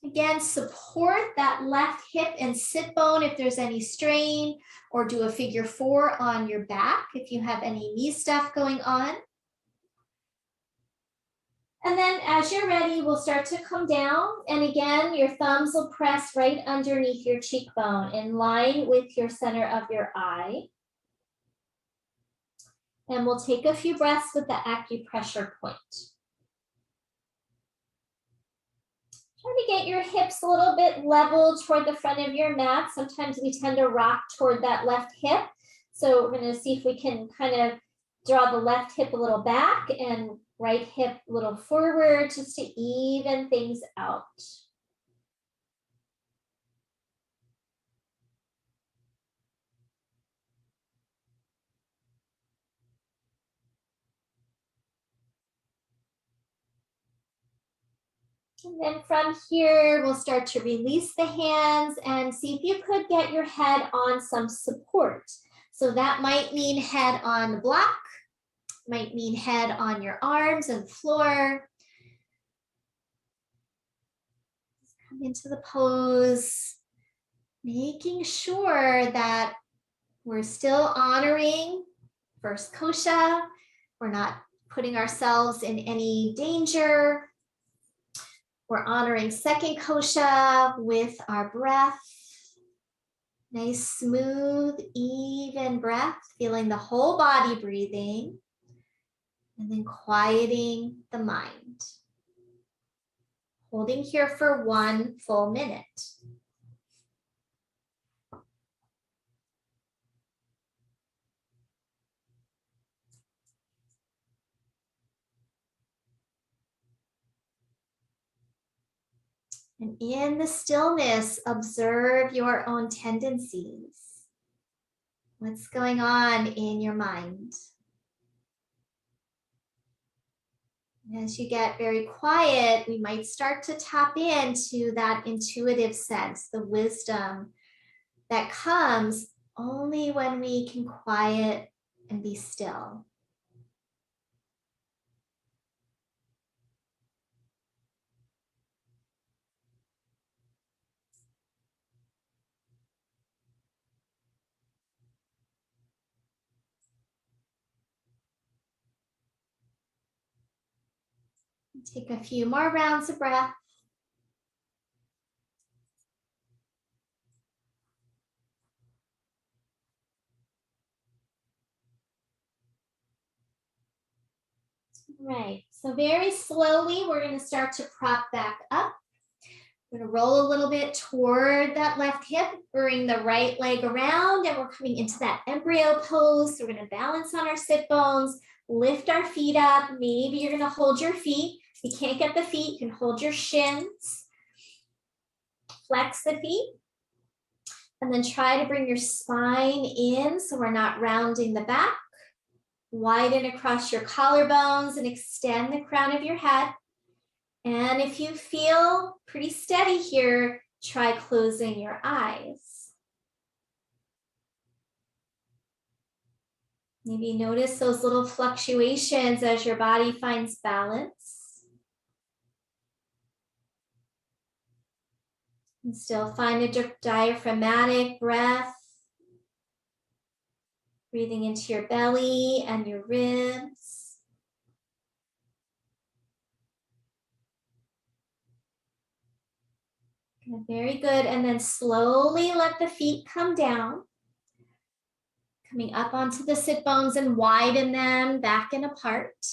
Again, support that left hip and sit bone if there's any strain, or do a figure 4 on your back if you have any knee stuff going on. And then as you're ready, we'll start to come down. And again, your thumbs will press right underneath your cheekbone in line with your center of your eye. And we'll take a few breaths with the acupressure point. Try to get your hips a little bit level toward the front of your mat. Sometimes we tend to rock toward that left hip. So we're going to see if we can kind of draw the left hip a little back and right hip a little forward just to even things out. And then from here, we'll start to release the hands and see if you could get your head on some support. So that might mean head on the block, might mean head on your arms and floor. Come into the pose, making sure that we're still honoring first kosha. We're not putting ourselves in any danger. We're honoring second kosha with our breath. Nice, smooth, even breath, feeling the whole body breathing, and then quieting the mind. Holding here for 1 full minute. And in the stillness, observe your own tendencies. What's going on in your mind? As you get very quiet, we might start to tap into that intuitive sense, the wisdom that comes only when we can quiet and be still. Take a few more rounds of breath. Right, so very slowly, we're going to start to prop back up. We're going to roll a little bit toward that left hip, bring the right leg around, and we're coming into that embryo pose. So we're going to balance on our sit bones, lift our feet up. Maybe you're going to hold your feet. If you can't get the feet, you can hold your shins. Flex the feet. And then try to bring your spine in so we're not rounding the back. Widen across your collarbones and extend the crown of your head. And if you feel pretty steady here, try closing your eyes. Maybe notice those little fluctuations as your body finds balance. And still find a diaphragmatic breath. Breathing into your belly and your ribs. Okay, very good. And then slowly let the feet come down. Coming up onto the sit bones and widen them back and apart.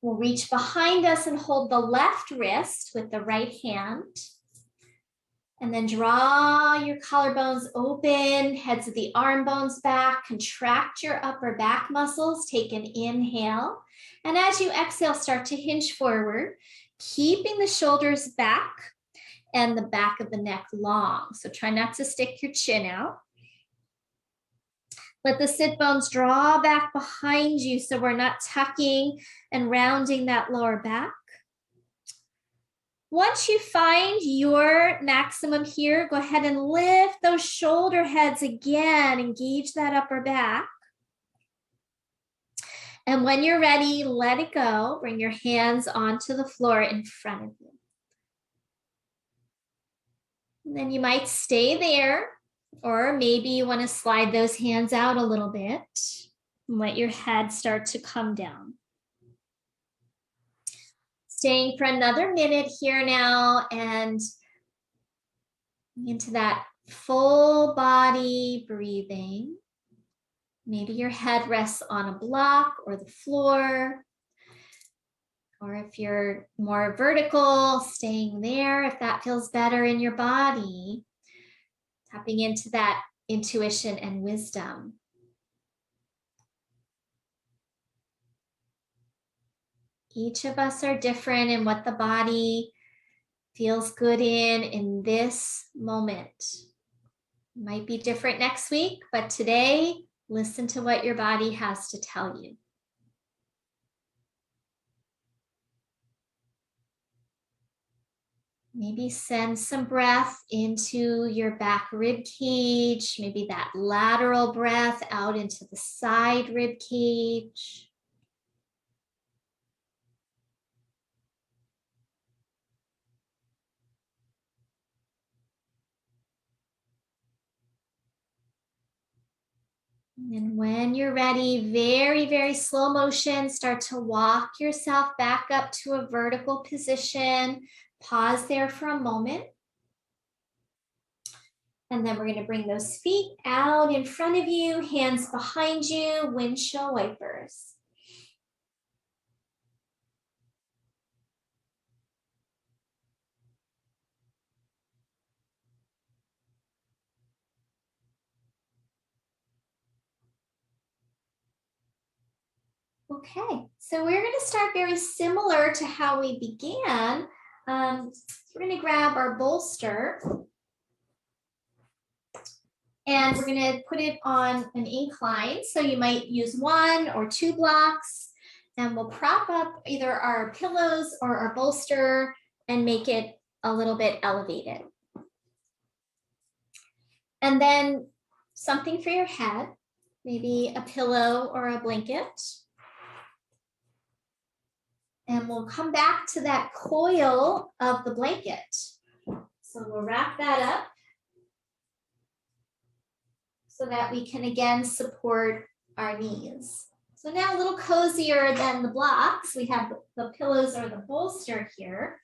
We'll reach behind us and hold the left wrist with the right hand. And then draw your collarbones open, heads of the arm bones back, contract your upper back muscles, take an inhale. And as you exhale, start to hinge forward, keeping the shoulders back and the back of the neck long. So try not to stick your chin out. Let the sit bones draw back behind you so we're not tucking and rounding that lower back. Once you find your maximum here, go ahead and lift those shoulder heads again, engage that upper back. And when you're ready, let it go. Bring your hands onto the floor in front of you. And then you might stay there, or maybe you want to slide those hands out a little bit and let your head start to come down. Staying for another minute here now and into that full body breathing. Maybe your head rests on a block or the floor. Or if you're more vertical, staying there if that feels better in your body. Tapping into that intuition and wisdom. Each of us are different in what the body feels good in this moment. It might be different next week, but today, listen to what your body has to tell you. Maybe send some breath into your back rib cage, maybe that lateral breath out into the side rib cage. And when you're ready, very, very slow motion, start to walk yourself back up to a vertical position. Pause there for a moment. And then we're going to bring those feet out in front of you, hands behind you, windshield wipers. Okay, so we're going to start very similar to how we began. We're going to grab our bolster and we're going to put it on an incline. So you might use 1 or 2 blocks and we'll prop up either our pillows or our bolster and make it a little bit elevated. And then something for your head, maybe a pillow or a blanket. And we'll come back to that coil of the blanket. So we'll wrap that up so that we can again support our knees. So now a little cozier than the blocks. We have the pillows or the bolster here.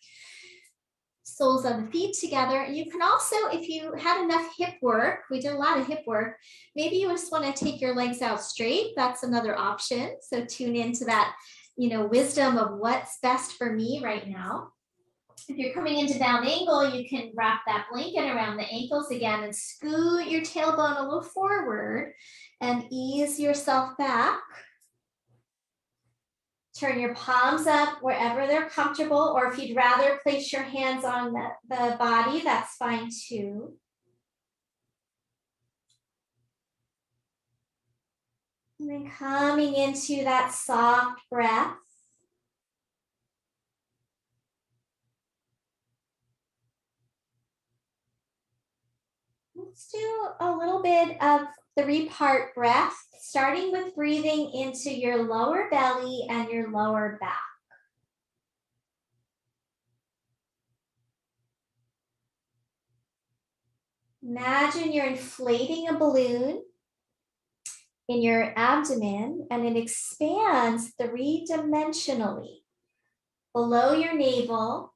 Soles of the feet together. And you can also, if you had enough hip work, we did a lot of hip work, maybe you just want to take your legs out straight. That's another option. So tune into that, wisdom of what's best for me right now. If you're coming into down angle, you can wrap that blanket around the ankles again and scoot your tailbone a little forward and ease yourself back. Turn your palms up wherever they're comfortable, or if you'd rather place your hands on the body, that's fine too. And then coming into that soft breath. Let's do a little bit of 3-part breath, starting with breathing into your lower belly and your lower back. Imagine you're inflating a balloon in your abdomen and it expands 3-dimensionally below your navel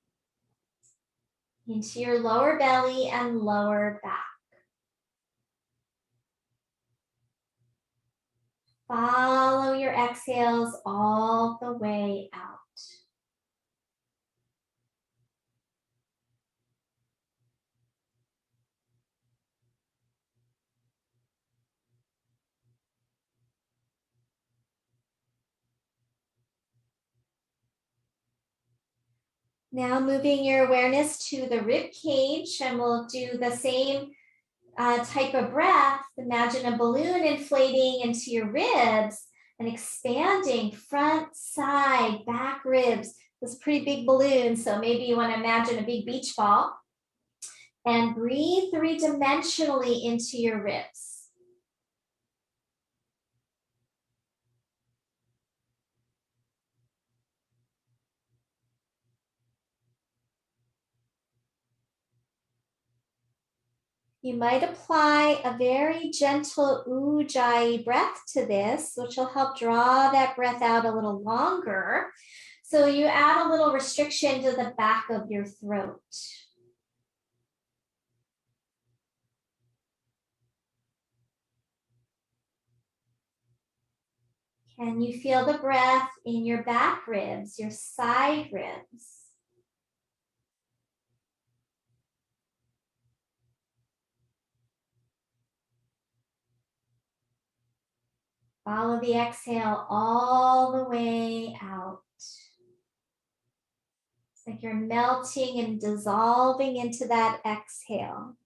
into your lower belly and lower back. Follow your exhales all the way out. Now moving your awareness to the rib cage, and we'll do the same type of breath. Imagine a balloon inflating into your ribs and expanding front, side, back ribs. This pretty big balloon, so maybe you want to imagine a big beach ball. And breathe three-dimensionally into your ribs. You might apply a very gentle ujjayi breath to this, which will help draw that breath out a little longer. So you add a little restriction to the back of your throat. Can you feel the breath in your back ribs, your side ribs? Follow the exhale all the way out. It's like you're melting and dissolving into that exhale.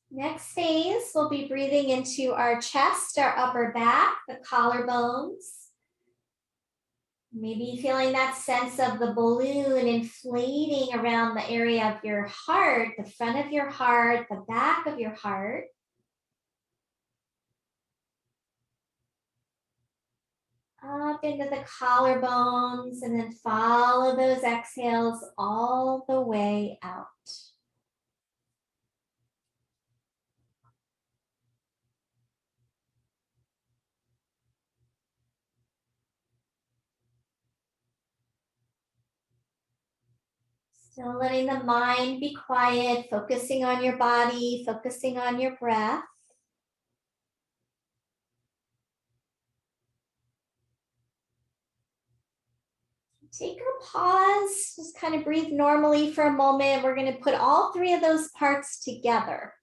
Next phase, we'll be breathing into our chest, our upper back, the collarbones. Maybe feeling that sense of the balloon inflating around the area of your heart, the front of your heart, the back of your heart. Up into the collarbones, and then follow those exhales all the way out. Still letting the mind be quiet, focusing on your body, focusing on your breath. Take a pause, just kind of breathe normally for a moment. We're going to put all three of those parts together.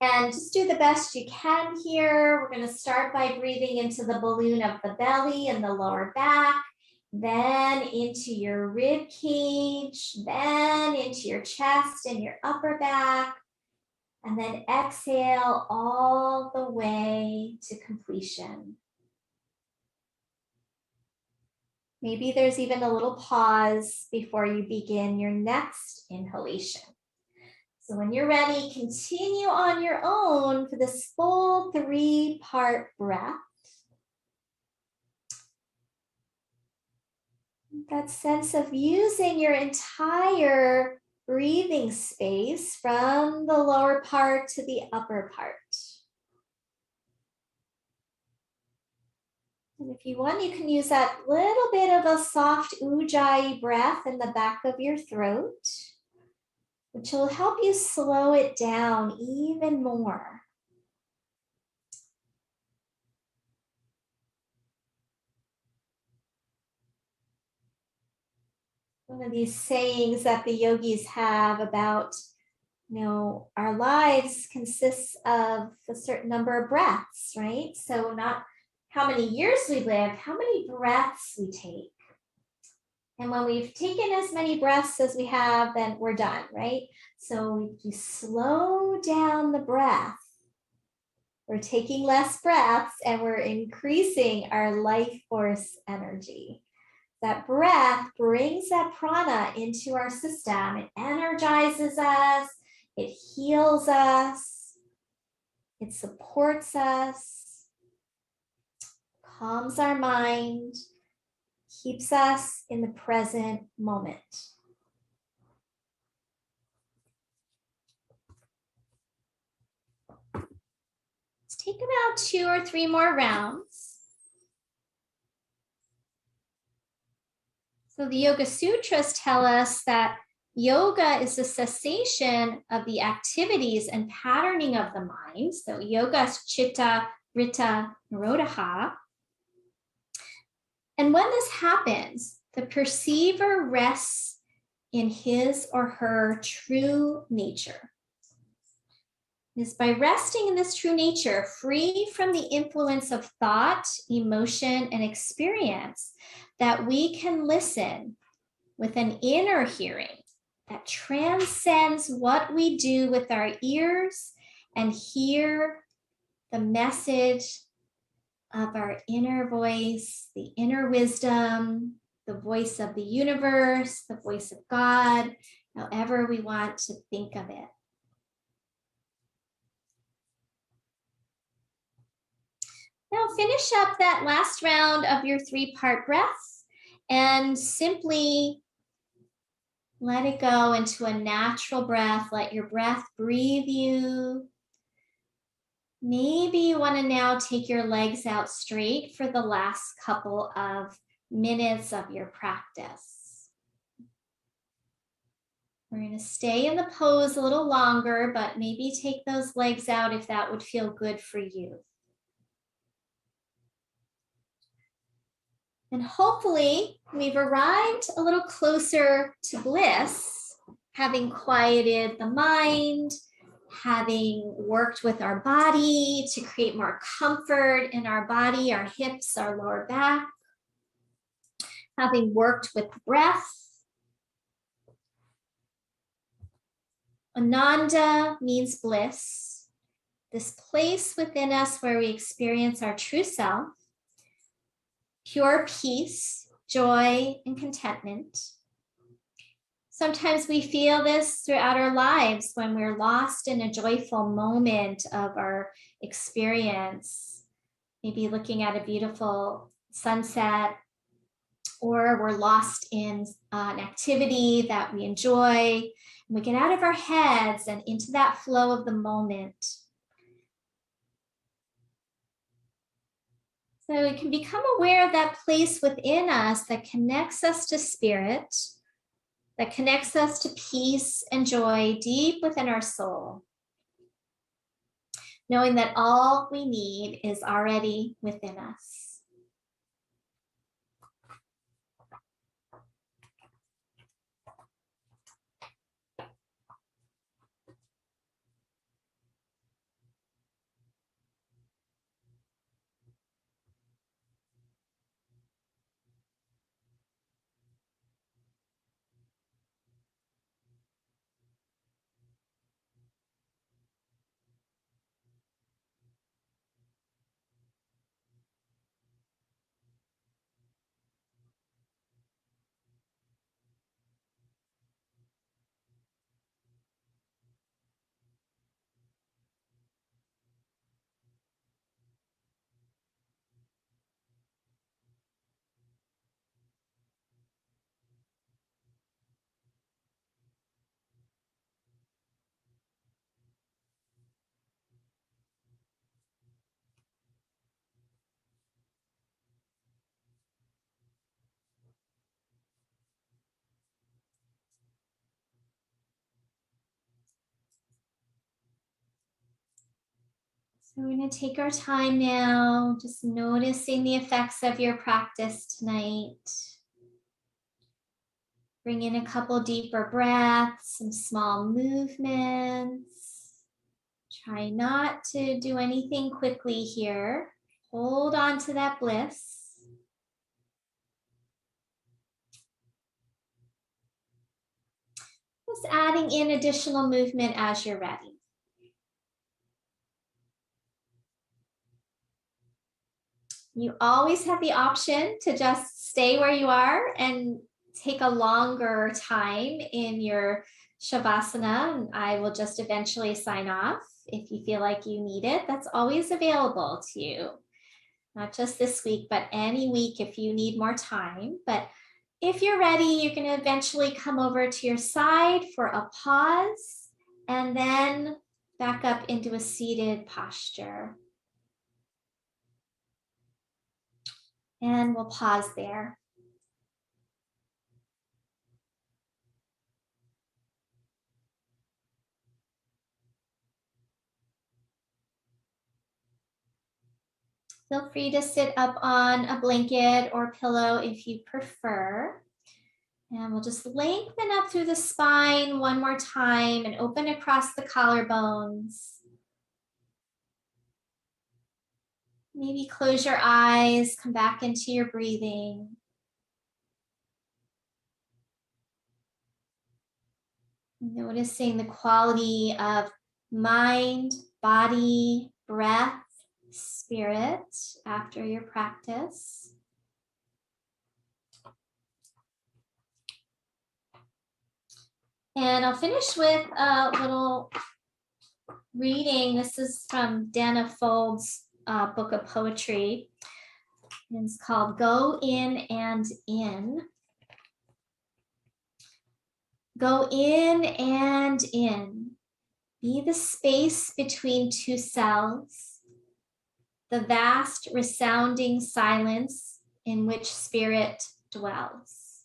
And just do the best you can here. We're going to start by breathing into the balloon of the belly and the lower back, then into your rib cage, then into your chest and your upper back, and then exhale all the way to completion. Maybe there's even a little pause before you begin your next inhalation. So when you're ready, continue on your own for this full 3-part breath. That sense of using your entire breathing space from the lower part to the upper part. And if you want, you can use that little bit of a soft ujjayi breath in the back of your throat, which will help you slow it down even more. One of these sayings that the yogis have about, our lives consists of a certain number of breaths, right? So not how many years we live, how many breaths we take. And when we've taken as many breaths as we have, then we're done, right? So you slow down the breath. We're taking less breaths and we're increasing our life force energy. That breath brings that prana into our system. It energizes us, it heals us, it supports us, calms our mind, keeps us in the present moment. Let's take about 2 or 3 more rounds. So the Yoga Sutras tell us that yoga is the cessation of the activities and patterning of the mind. So yoga is chitta, vritta, nirodha. And when this happens, the perceiver rests in his or her true nature. It is by resting in this true nature, free from the influence of thought, emotion, and experience, that we can listen with an inner hearing that transcends what we do with our ears and hear the message of our inner voice, the inner wisdom, the voice of the universe, the voice of God, however we want to think of it. Now finish up that last round of your 3-part breaths and simply let it go into a natural breath. Let your breath breathe you. Maybe you want to now take your legs out straight for the last couple of minutes of your practice. We're going to stay in the pose a little longer, but maybe take those legs out if that would feel good for you. And hopefully we've arrived a little closer to bliss, having quieted the mind, having worked with our body to create more comfort in our body, our hips, our lower back, having worked with breath. Ananda means bliss, this place within us where we experience our true self, pure peace, joy, and contentment. Sometimes we feel this throughout our lives when we're lost in a joyful moment of our experience, maybe looking at a beautiful sunset, or we're lost in an activity that we enjoy. We get out of our heads and into that flow of the moment. So we can become aware of that place within us that connects us to spirit, that connects us to peace and joy deep within our soul, knowing that all we need is already within us. So we're going to take our time now, just noticing the effects of your practice tonight. Bring in a couple deeper breaths, some small movements. Try not to do anything quickly here. Hold on to that bliss. Just adding in additional movement as you're ready. You always have the option to just stay where you are and take a longer time in your Shavasana, and I will just eventually sign off if you feel like you need it. That's always available to you, not just this week, but any week if you need more time. But if you're ready, you're going to eventually come over to your side for a pause and then back up into a seated posture. And we'll pause there. Feel free to sit up on a blanket or pillow if you prefer. And we'll just lengthen up through the spine one more time and open across the collarbones. Maybe close your eyes, come back into your breathing. Noticing the quality of mind, body, breath, spirit after your practice. And I'll finish with a little reading. This is from Dana Fold's book of poetry. It's called Go In and In. Go in and in. Be the space between two cells, the vast resounding silence in which spirit dwells.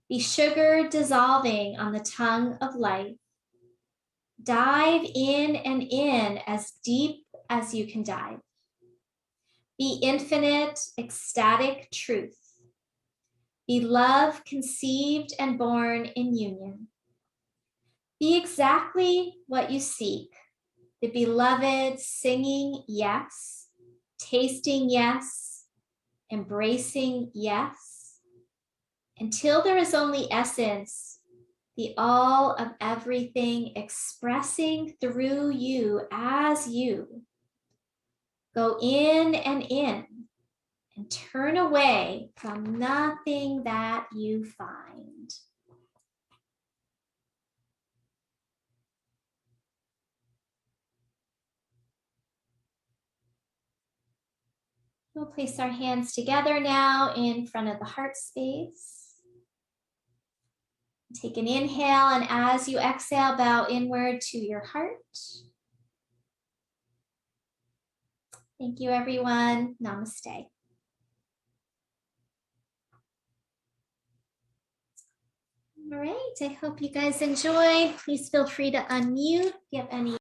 Be sugar dissolving on the tongue of life. Dive in and in as deep as you can dive. Be infinite, ecstatic truth. Be love conceived and born in union. Be exactly what you seek. The beloved singing yes, tasting yes, embracing yes, until there is only essence, the all of everything expressing through you as you. Go in and turn away from nothing that you find. We'll place our hands together now in front of the heart space. Take an inhale, and as you exhale, bow inward to your heart. Thank you, everyone. Namaste. All right, I hope you guys enjoy. Please feel free to unmute if you have any